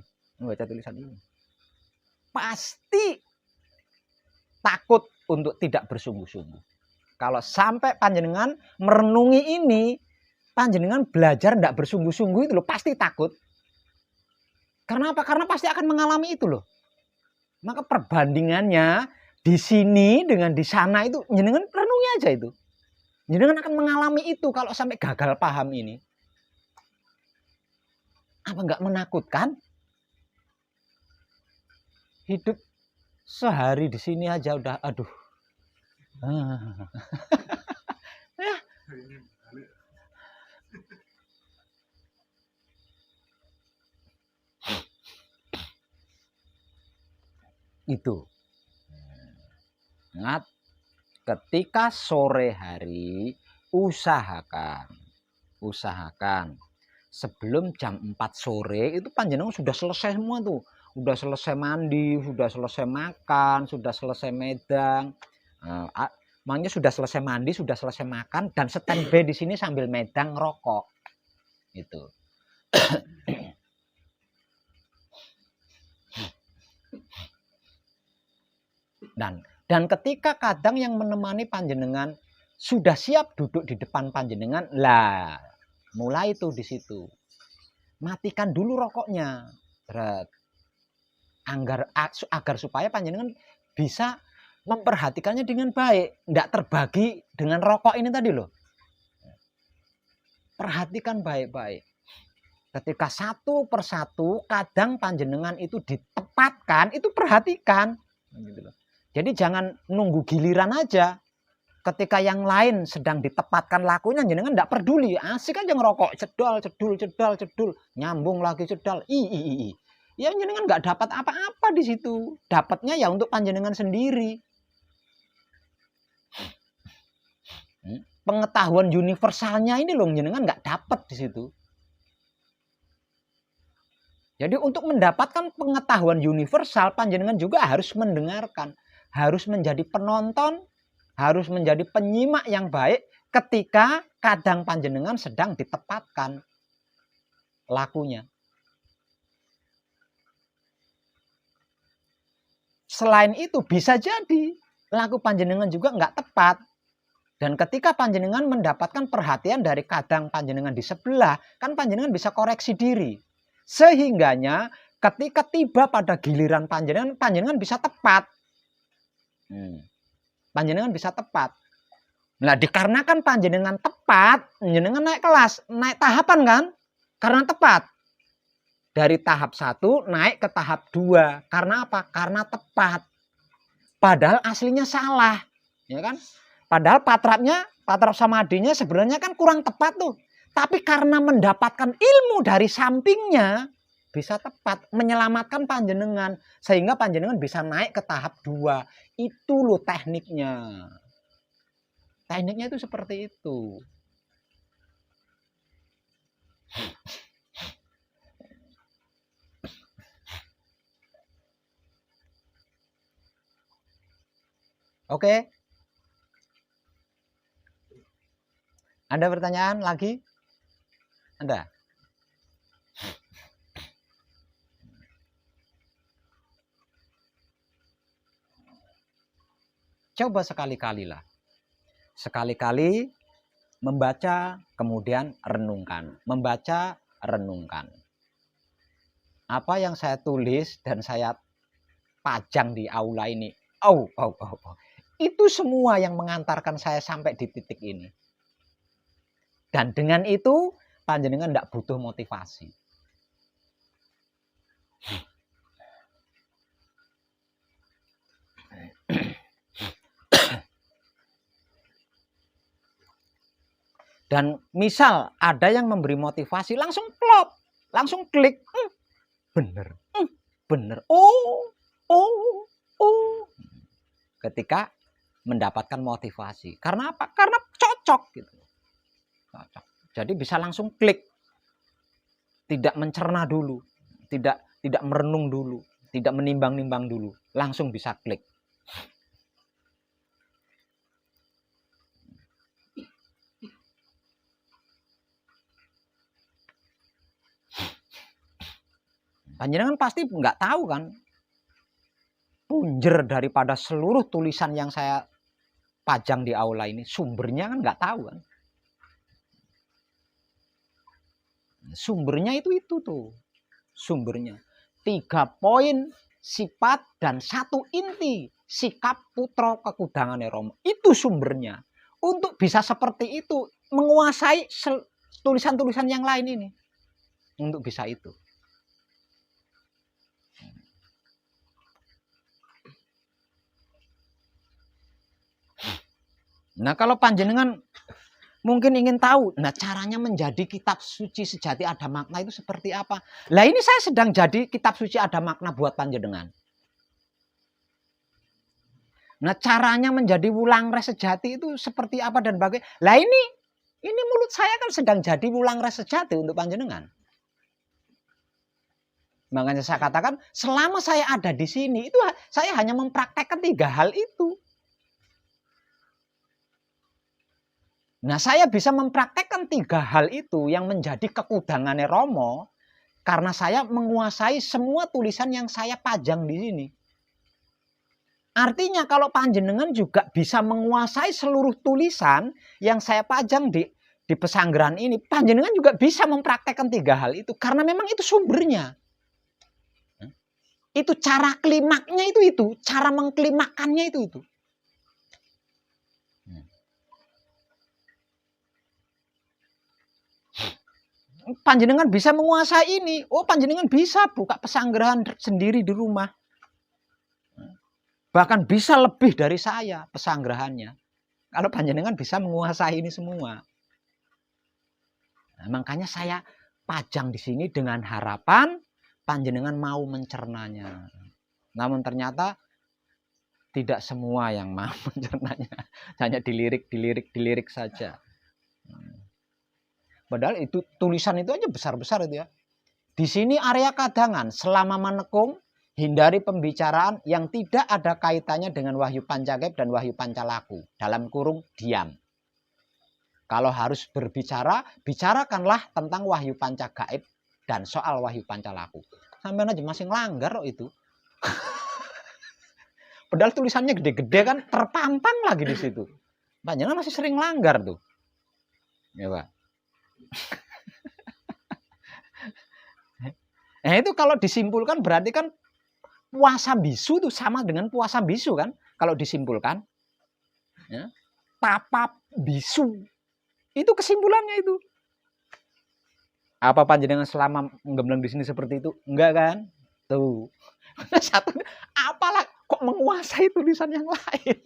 pasti takut untuk tidak bersungguh-sungguh. Kalau sampai panjenengan merenungi ini, panjenengan belajar tidak bersungguh-sungguh itu loh, pasti takut. Karena apa? Karena pasti akan mengalami itu loh. Maka perbandingannya di sini dengan di sana itu, jenengan renungi aja itu. Jenengan akan mengalami itu kalau sampai gagal paham ini. Apa enggak menakutkan? hidup sehari di sini aja udah aduh. Ya. Itu. Ingat, ketika sore hari usahakan sebelum jam 4 sore itu panjenengan sudah selesai semua tuh. Sudah selesai mandi, sudah selesai makan, sudah selesai medang. Makanya sudah selesai mandi, sudah selesai makan dan standby di sini sambil medang rokok. Itu. Dan ketika kadang yang menemani panjenengan sudah siap duduk di depan panjenengan, lah mulai tuh di situ. Matikan dulu rokoknya. Agar supaya panjenengan bisa memperhatikannya dengan baik, tidak terbagi dengan rokok ini tadi loh. Perhatikan baik-baik. Ketika satu persatu kadang panjenengan itu ditempatkan, itu perhatikan. Jadi jangan nunggu giliran aja. Ketika yang lain sedang ditempatkan lakunya, jenengan tidak peduli, asik aja ngerokok, cedol, nyambung lagi cedal, ya jenengan nggak dapat apa-apa di situ. Dapatnya ya untuk panjenengan sendiri. Pengetahuan universalnya ini loh jenengan nggak dapat di situ. Jadi untuk mendapatkan pengetahuan universal, panjenengan juga harus mendengarkan, harus menjadi penonton, harus menjadi penyimak yang baik ketika kadang panjenengan sedang ditempatkan lakunya. Selain itu bisa jadi laku panjenengan juga nggak tepat. Dan ketika panjenengan mendapatkan perhatian dari kadang panjenengan di sebelah, kan panjenengan bisa koreksi diri. Sehingganya ketika tiba pada giliran panjenengan, panjenengan bisa tepat. Panjenengan bisa tepat. Nah, dikarenakan panjenengan tepat, panjenengan naik kelas, naik tahapan kan? Karena tepat. Dari tahap 1 naik ke tahap 2. Karena apa? Karena tepat. Padahal aslinya salah. Ya kan? Padahal patrap samadinya sebenarnya kan kurang tepat tuh. Tapi karena mendapatkan ilmu dari sampingnya, bisa tepat. Menyelamatkan panjenengan. Sehingga panjenengan bisa naik ke tahap 2. Itu loh tekniknya. Tekniknya itu seperti itu. Oke? Ada pertanyaan lagi? Ada? Coba sekali-kali lah. Sekali-kali membaca, kemudian renungkan. Membaca, renungkan. Apa yang saya tulis dan saya pajang di aula ini. Itu semua yang mengantarkan saya sampai di titik ini. Dan dengan itu, panjenengan tidak butuh motivasi. Dan misal ada yang memberi motivasi, langsung plop, langsung klik. Bener. Ketika mendapatkan motivasi. Karena apa? Karena cocok gitu. Cocok. Jadi bisa langsung klik. Tidak mencerna dulu, tidak merenung dulu, tidak menimbang-nimbang dulu, langsung bisa klik. Panjenengan pasti nggak tahu kan, punjer daripada seluruh tulisan yang saya pajang di aula ini, sumbernya kan nggak tahu kan. Sumbernya itu tuh. Sumbernya 3 poin sifat dan 1 inti sikap putra kekudangane Rama. Itu sumbernya. Untuk bisa seperti itu, menguasai tulisan-tulisan yang lain ini. Untuk bisa itu. Nah, kalau panjenengan mungkin ingin tahu, nah caranya menjadi kitab suci sejati ada makna itu seperti apa? Lah ini saya sedang jadi kitab suci ada makna buat panjenengan. Nah, caranya menjadi Wulangres sejati itu seperti apa dan bagaimana? Lah ini mulut saya kan sedang jadi Wulangres sejati untuk panjenengan. Makanya saya katakan selama saya ada di sini itu saya hanya mempraktekkan 3 hal itu. Nah, saya bisa mempraktekkan 3 hal itu yang menjadi kekudangannya Romo karena saya menguasai semua tulisan yang saya pajang di sini. Artinya kalau panjenengan juga bisa menguasai seluruh tulisan yang saya pajang di pesanggrahan ini, panjenengan juga bisa mempraktekkan 3 hal itu karena memang itu sumbernya. Itu cara klimaknya itu, cara mengklimakannya itu. Panjenengan bisa menguasai ini. Oh, panjenengan bisa buka pesanggrahan sendiri di rumah. Bahkan bisa lebih dari saya pesanggrahannya. Kalau panjenengan bisa menguasai ini semua. Nah, makanya saya pajang di sini dengan harapan panjenengan mau mencernanya. Namun ternyata tidak semua yang mau mencernanya. Hanya dilirik saja. Padahal itu tulisan itu aja besar-besar itu ya. Di sini area kadangan selama menekung hindari pembicaraan yang tidak ada kaitannya dengan Wahyu Pancagaib dan Wahyu Pancalaku. Dalam kurung diam. Kalau harus berbicara, bicarakanlah tentang Wahyu Pancagaib dan soal Wahyu Pancalaku. Sampai aja masih ngelanggar kok itu. Padahal tulisannya gede-gede kan, terpampang lagi di situ. Panjenengan masih sering langgar tuh. Ya, Pak. Nah itu kalau disimpulkan berarti kan puasa bisu itu sama dengan puasa bisu kan? Kalau disimpulkan. Ya. Tapa bisu. Itu kesimpulannya itu. Apa panjenengan selama menggembleng di sini seperti itu? Enggak kan? Tuh. Satu, apalah kok menguasai tulisan yang lain?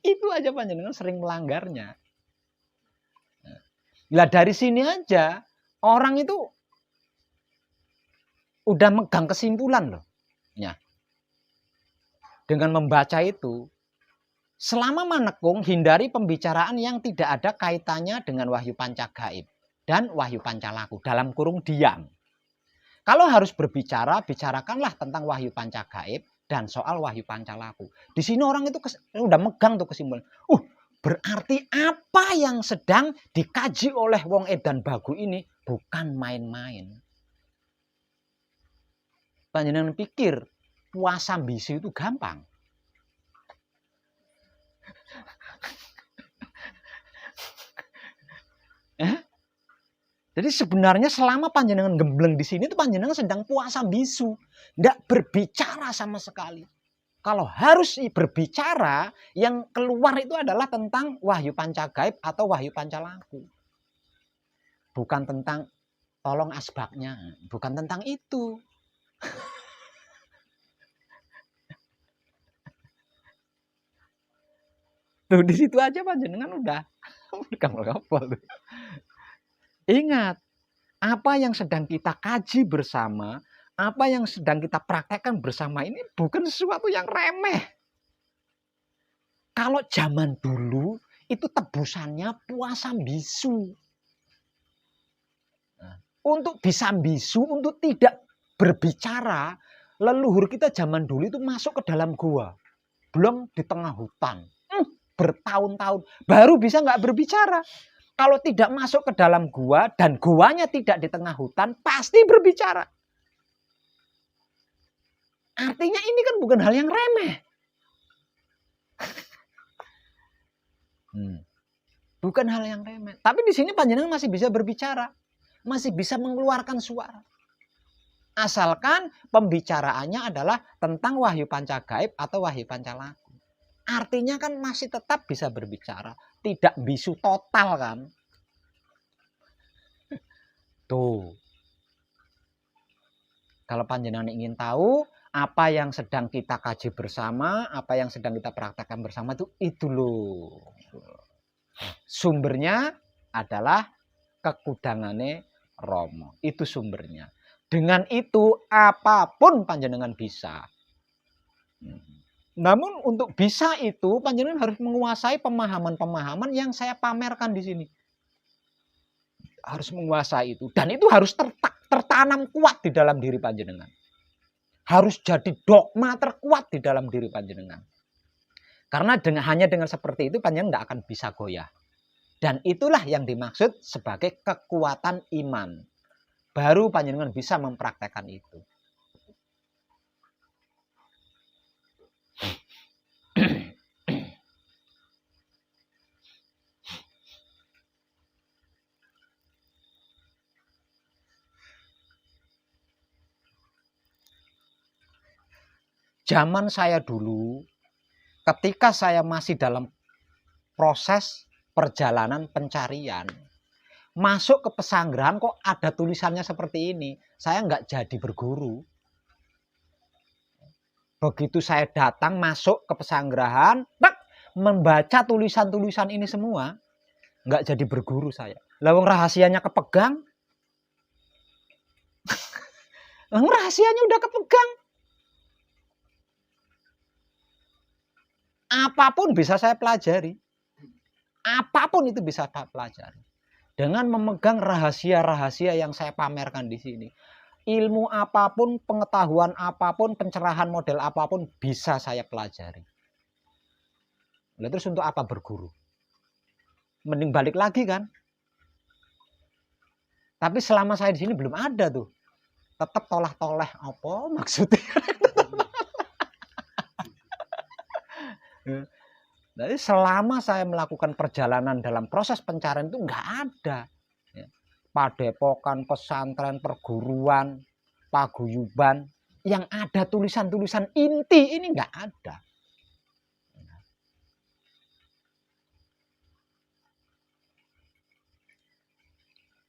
Itu aja panjenengan sering melanggarnya. Lah dari sini aja orang itu udah megang kesimpulan loh. Ya. Dengan membaca itu, selama menekung hindari pembicaraan yang tidak ada kaitannya dengan Wahyu Pancagaib dan Wahyu Pancalaku dalam kurung diam. Kalau harus berbicara, bicarakanlah tentang Wahyu Pancagaib dan soal Wahyu Pancalaku. Di sini orang itu udah megang tuh kesimpulan. Berarti apa yang sedang dikaji oleh Wong Edan Bagu ini bukan main-main. Panjenengan pikir puasa bisu itu gampang? Jadi sebenarnya selama panjenengan gembleng di sini itu panjenengan sedang puasa bisu, tidak berbicara sama sekali. Kalau harus berbicara, yang keluar itu adalah tentang Wahyu Pancagaib atau Wahyu Pancalaku. Bukan tentang tolong asbaknya, bukan tentang itu. Tuh di situ aja panjenengan udah kapal-kapal. Ingat, apa yang sedang kita kaji bersama, apa yang sedang kita praktekkan bersama ini bukan sesuatu yang remeh. Kalau zaman dulu itu tebusannya puasa bisu. Nah, untuk bisa bisu, untuk tidak berbicara, leluhur kita zaman dulu itu masuk ke dalam gua. Belum di tengah hutan. Bertahun-tahun. Baru bisa nggak berbicara. Kalau tidak masuk ke dalam gua dan guanya tidak di tengah hutan, pasti berbicara. Artinya ini kan bukan hal yang remeh. Bukan hal yang remeh. Tapi di sini panjenengan masih bisa berbicara. Masih bisa mengeluarkan suara. Asalkan pembicaraannya adalah tentang Wahyu Pancagaib atau Wahyu Pancalaku. Artinya kan masih tetap bisa berbicara. Tidak bisu total kan. Tuh. Kalau panjenengan ingin tahu apa yang sedang kita kaji bersama, apa yang sedang kita praktekkan bersama itu loh. Sumbernya adalah kekudangane Rama. Itu sumbernya. Dengan itu apapun panjenengan bisa. Namun untuk bisa itu panjenengan harus menguasai pemahaman-pemahaman yang saya pamerkan di sini. Harus menguasai itu, dan itu harus tertanam kuat di dalam diri panjenengan. Harus jadi dogma terkuat di dalam diri panjenengan. Karena hanya dengan seperti itu panjenengan tidak akan bisa goyah. Dan itulah yang dimaksud sebagai kekuatan iman. Baru panjenengan bisa mempraktekkan itu. Zaman saya dulu, ketika saya masih dalam proses perjalanan pencarian, masuk ke pesanggerahan kok ada tulisannya seperti ini, saya nggak jadi berguru. Begitu saya datang masuk ke pesanggerahan, membaca tulisan-tulisan ini semua, nggak jadi berguru saya. Lawang rahasianya kepegang, rahasianya udah kepegang. Apapun bisa saya pelajari. Apapun itu bisa saya pelajari. Dengan memegang rahasia-rahasia yang saya pamerkan di sini. Ilmu apapun, pengetahuan apapun, pencerahan model apapun bisa saya pelajari. Lalu terus untuk apa berguru? Mending balik lagi kan? Tapi selama saya di sini belum ada tuh. Tetap tolah-toleh apa maksudnya? Jadi selama saya melakukan perjalanan dalam proses pencarian itu nggak ada. Padepokan, pesantren, perguruan, paguyuban yang ada tulisan-tulisan inti ini nggak ada.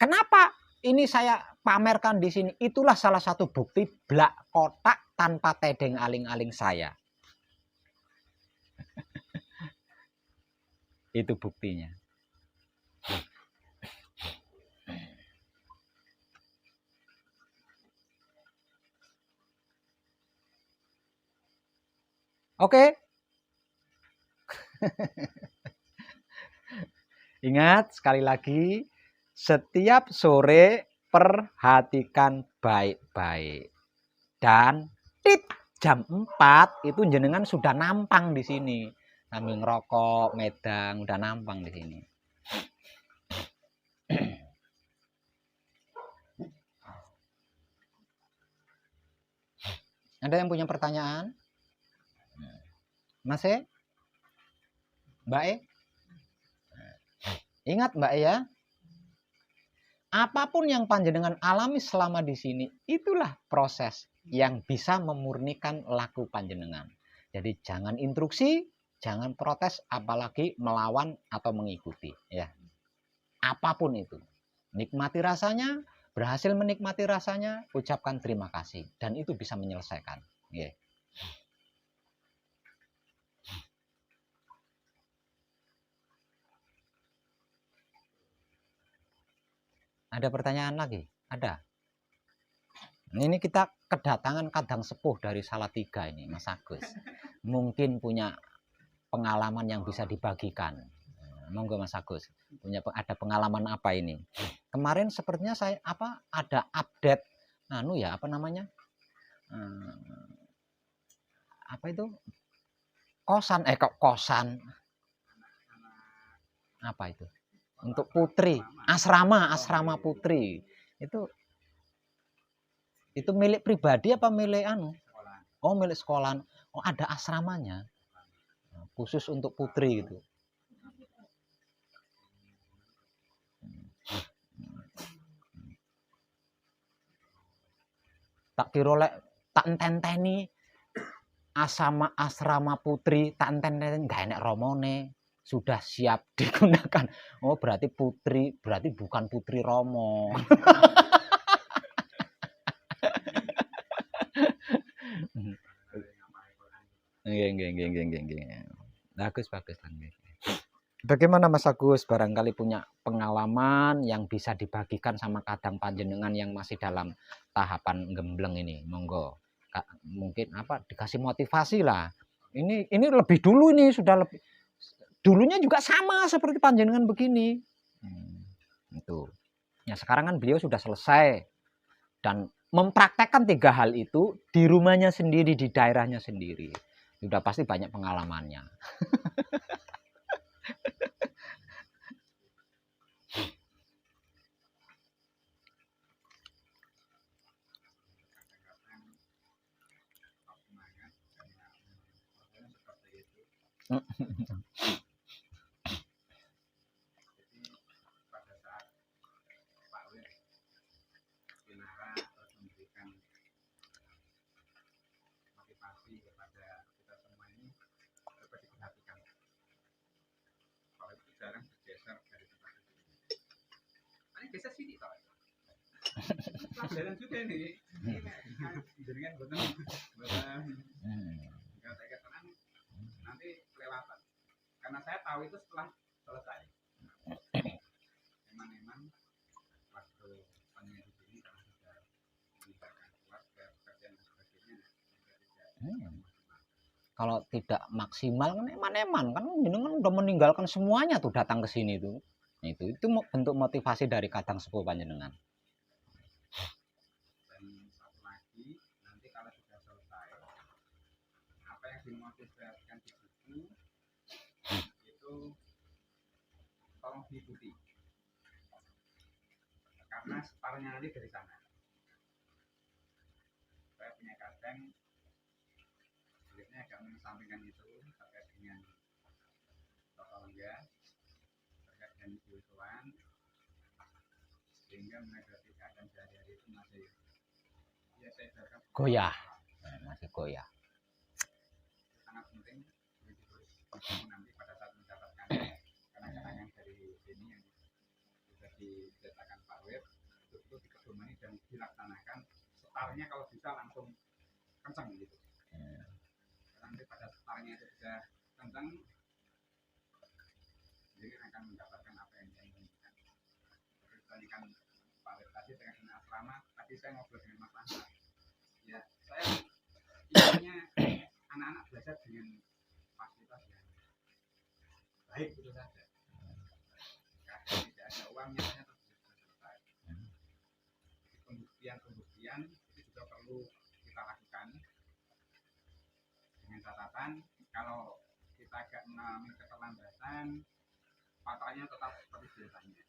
Kenapa ini saya pamerkan di sini? Itulah salah satu bukti blak kotak tanpa tedeng aling-aling saya. Itu buktinya. Oke. Ingat sekali lagi, setiap sore perhatikan baik-baik. Dan jam 4 itu jenengan sudah nampang di sini. Sambil ngerokok, medang, udah nampang di sini. Ada yang punya pertanyaan? Mas E? Mbak E? Ingat Mbak E ya, apapun yang panjenengan alami selama di sini, itulah proses yang bisa memurnikan laku panjenengan. Jadi jangan intruksi, jangan protes, apalagi melawan atau mengikuti. Ya, apapun itu, nikmati rasanya, berhasil menikmati rasanya, ucapkan terima kasih, dan itu bisa menyelesaikan. Ya. Ada pertanyaan lagi? Ada. Ini kita kedatangan kadang sepuh dari Salatiga ini, Mas Agus. Mungkin punya pengalaman yang bisa dibagikan. Monggo Mas Agus, ada pengalaman apa ini? Kemarin sepertinya saya ada update apa namanya? Apa itu? Kosan apa itu? Untuk putri, asrama putri. Itu milik pribadi apa milik Oh, milik sekolahan. Oh, ada asramanya. Khusus untuk putri gitu. Tak kira lek tak enteni asrama putri, tak enteni enggak enek romone. Sudah siap digunakan. Oh, berarti putri, berarti bukan putri Romo. Nggih. Bagus. Bagaimana Mas Agus, barangkali punya pengalaman yang bisa dibagikan sama kadang panjenengan yang masih dalam tahapan gembleng ini, monggo. Mungkin apa dikasih motivasi lah. Ini lebih dulu ini sudah lebih dulunya juga sama seperti panjenengan begini. Itu. Ya sekarang kan beliau sudah selesai dan mempraktekkan 3 hal itu di rumahnya sendiri, di daerahnya sendiri. Sudah pasti banyak pengalamannya. Geser sini toh. Pelajaran juga nih. Jaringan boten nanti kelewatan. Karena saya tahu itu setelah selesai. Memang waktu panjang di sini karena sudah meninggalkan keluarga, pekerjaan dan sebagainya. Kalau tidak maksimal kan eman-eman kan jenengan udah meninggalkan semuanya tuh datang ke sini tuh. Itu bentuk motivasi dari kadang sepuh panjenengan. Dan satu lagi nanti kalau sudah selesai apa yang dimotivasikan di buku itu tolong diikuti karena separuhnya nanti dari sana. Saya punya kadang sebenarnya agak mengesampingkan itu terkait dengan tata lengga terkait dengan kebutuhan sehingga menghadapi keadaan sehari-hari itu masih ya saya ibaratkan Goyah, masih goyah. sangat penting terus nanti pada saat mendapatkan kenangan dari sini yang sudah diceritakan Pak Web itu dipedomani dan dilaksanakan setarnya kalau bisa langsung kencang gitu. Nanti pada setarnya itu sudah kencang jadi akan mendapatkan apa yang diinginkan. Seperti kan Pak Web tadi dengan asrama tadi saya ngobrol dengan Mas Ahmad ya saya inginnya anak-anak belajar dengan fasilitas yang baik itu saja. Karena tidak ada uangnya ternyata sudah selesai. Pembuktian itu juga perlu kita lakukan dengan catatan kalau kita agak mengalami keterlambatan faktanya tetap seperti biasanya.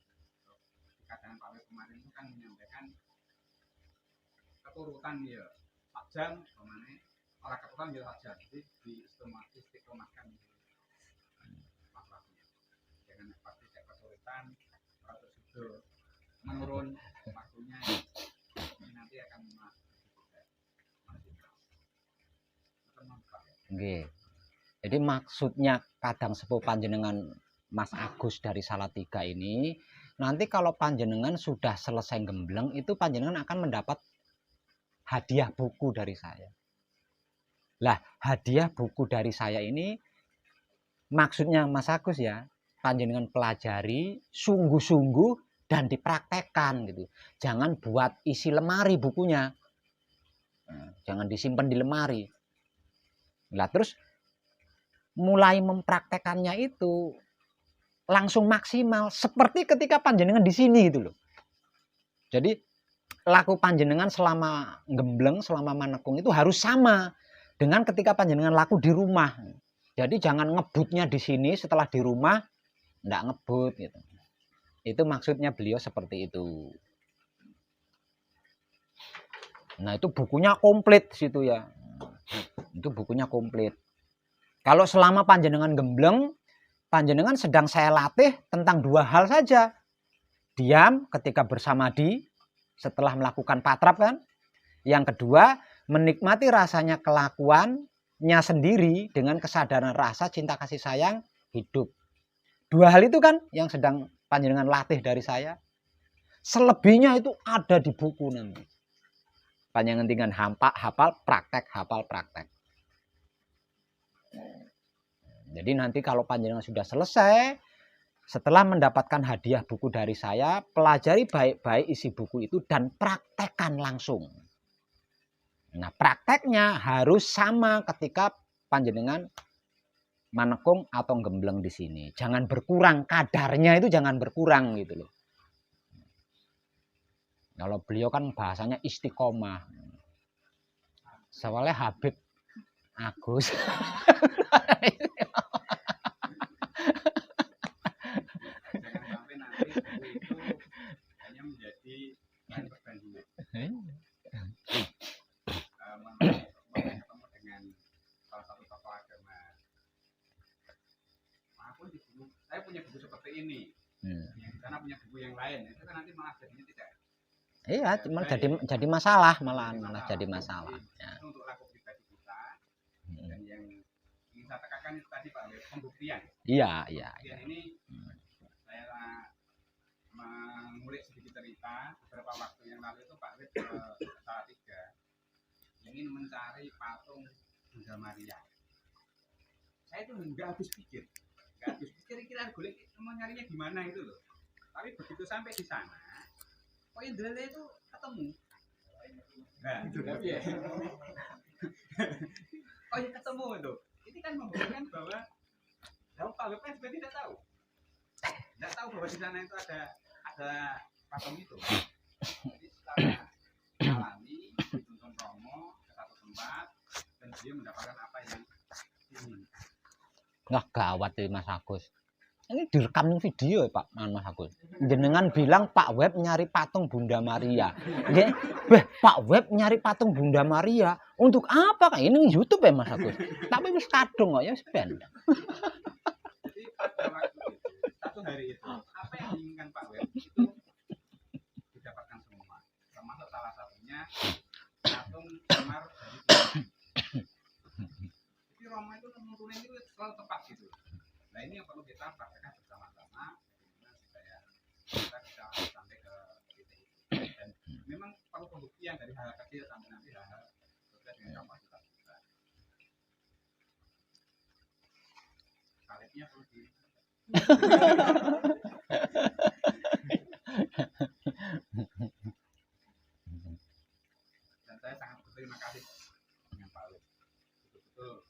Kadang Pak Wib kemarin itu kan menyampaikan keturutan ya jam kemana orang keturutan ya saja jadi diistiqomahkan masalahnya jangan pasti kayak kesulitan atau sudah menurun waktunya ini nanti akan Oke. Jadi maksudnya kadang sepuh panjenengan Mas Agus dari Salatiga ini nanti kalau panjenengan sudah selesai gembleng itu panjenengan akan mendapat hadiah buku dari saya. Lah, hadiah buku dari saya ini maksudnya Mas Agus ya, panjenengan pelajari sungguh-sungguh dan dipraktekkan gitu. Jangan buat isi lemari bukunya. Nah, jangan disimpan di lemari. Lah terus mulai mempraktekannya itu langsung maksimal seperti ketika panjenengan di sini gitu loh. Jadi laku panjenengan selama gembleng, selama manekung itu harus sama dengan ketika panjenengan laku di rumah. Jadi jangan ngebutnya di sini setelah di rumah enggak ngebut gitu. Itu maksudnya beliau seperti itu. Nah, itu bukunya komplit situ ya. Itu bukunya komplit. Kalau selama panjenengan gembleng, panjenengan sedang saya latih tentang 2 hal saja. Diam ketika bersamadi setelah melakukan patrap kan. Yang kedua, menikmati rasanya kelakuannya sendiri dengan kesadaran rasa cinta kasih sayang hidup. 2 hal itu kan yang sedang panjenengan latih dari saya. Selebihnya itu ada di buku nanti. Panjenengan tinggal hafal praktek, hafal praktek. Jadi nanti kalau panjenengan sudah selesai, Setelah mendapatkan hadiah buku dari saya, pelajari baik-baik isi buku itu dan praktekkan langsung. Nah, prakteknya harus sama ketika panjenengan manekung atau gembleng di sini. Jangan berkurang, kadarnya itu jangan berkurang gitu loh. Kalau beliau kan bahasanya istiqomah. Soalnya Habib Agus. Jangan sampai nanti buku itu hanya menjadi bahan perbandingan. Ketemu dengan salah satu tokoh agama. Aku di buku, saya punya buku seperti ini. Yang di sana punya buku yang lain. Itu kan nanti malah jadinya tidak. Iya, cuma jadi masalah malah jadi masalah. Ya. Itu untuk laku pribadi kita. Dan yang ingin saya tekankan itu tadi Pak, pembuktian. Iya. Pembuktian ini saya mengulik sedikit cerita beberapa waktu yang lalu itu Pak Wid ke Salatiga ingin mencari patung Bunda Maria. Saya itu nggak habis pikir kira-kira golek mau nyarinya gimana itu loh. Tapi begitu sampai di sana, kok Indra itu ketemu. Nah, itu ya. Oh ya ketemu itu. Ini kan membuktikan bahwa Pak Wid kan juga tidak tahu bahwa di sana itu ada patung itu. Jadi setelah alami dituntun Romo ke satu tempat dan dia mendapatkan apa yang diinginkan. Wah, gawat ya Mas Agus. Ini direkam video ya Pak Mas Agus. Jenengan bilang Pak Web nyari patung Bunda Maria. Nggih, Pak Web nyari patung Bunda Maria. Untuk apa kan? Ini YouTube ya Mas Agus. Tapi wis kadung kok ya wis ben. Jadi pada waktu itu, satu hari itu, apa yang diinginkan Pak Web itu didapatkan semua. Termasuk salah satunya patung Semar dari Tuhan. Jadi Romo itu menentukan itu selalu tepat gitu. Nah ini yang perlu kita praktekkan bersama-sama supaya kita bisa sampai ke titik itu. Dan memang perlu pembuktian dari hal kecil sampai nanti hal sesuai dengan kapasitas kita. Salibnya perlu di dan saya sangat berterima kasih dengan Pak Wib. Betul-betul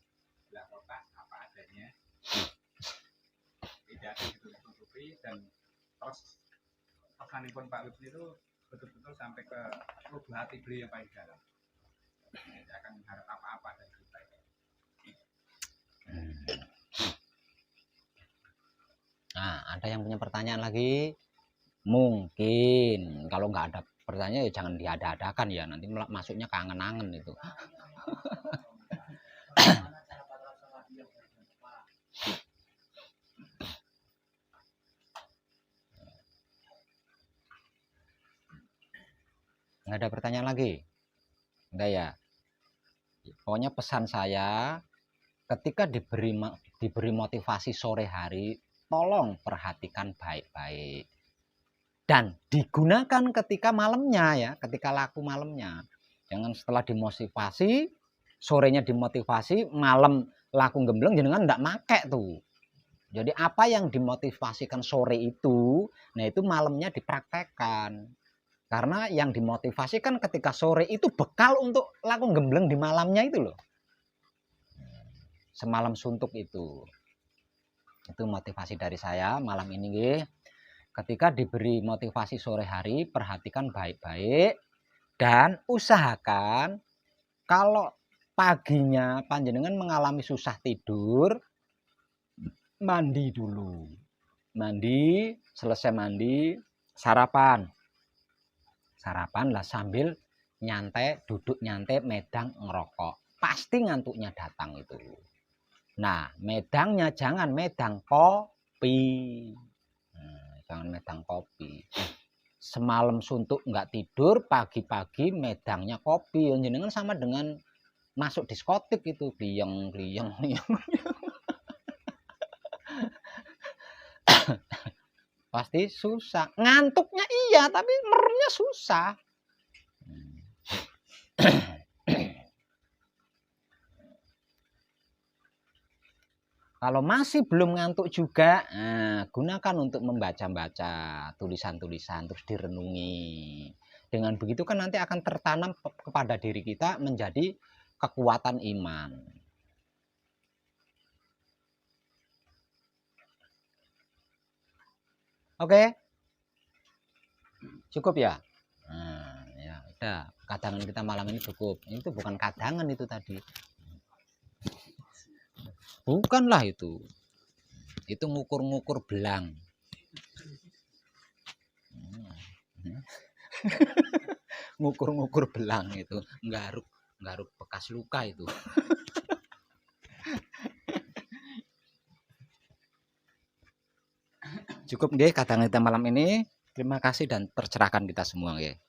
belah kotak apa adanya. Tidak ada ditutupi dan terus pesan pun Pak Wib itu betul-betul sampai ke lubuk hati beliau yang paling dalam. Tidak akan mengharap apa-apa dari kita. Nah, ada yang punya pertanyaan lagi? Mungkin kalau nggak ada pertanyaan ya jangan diada-adakan ya, nanti masuknya kangen-angen itu. Nggak ada pertanyaan lagi? Enggak ya? Pokoknya pesan saya, ketika diberi motivasi sore hari, tolong perhatikan baik-baik. Dan digunakan ketika malamnya ya, ketika laku malamnya. Jangan setelah dimotivasi, sorenya dimotivasi, malam laku gembleng, jangan enggak make tuh. Jadi apa yang dimotivasikan sore itu, nah itu malamnya dipraktekkan. Karena yang dimotivasikan ketika sore itu bekal untuk laku gembleng di malamnya itu loh. Semalam suntuk itu. Itu motivasi dari saya malam ini nggih. Ketika diberi motivasi sore hari, perhatikan baik-baik dan usahakan kalau paginya panjenengan mengalami susah tidur, mandi dulu. Mandi, selesai mandi, sarapan. Sarapan lah sambil nyantai, duduk nyantai, medang ngerokok. Pasti ngantuknya datang itu. Nah, medangnya jangan medang kopi. Jangan medang kopi. Semalam suntuk nggak tidur, pagi-pagi medangnya kopi. Jenengan sama dengan masuk diskotik itu, gliyeng. Pasti susah. Ngantuknya iya, tapi meremnya susah. Kalau masih belum ngantuk juga, gunakan untuk membaca-baca tulisan-tulisan, terus direnungi. Dengan begitu kan nanti akan tertanam kepada diri kita menjadi kekuatan iman. Oke? Cukup ya? Ya udah, kadangan kita malam ini cukup. Itu bukan kadangan itu tadi. Bukanlah itu. Itu ngukur-ngukur belang. Ngukur-ngukur belang itu, nggaruk bekas luka itu. Cukup nggih kadangan kita malam ini. Terima kasih dan tercerahkan kita semua nggih.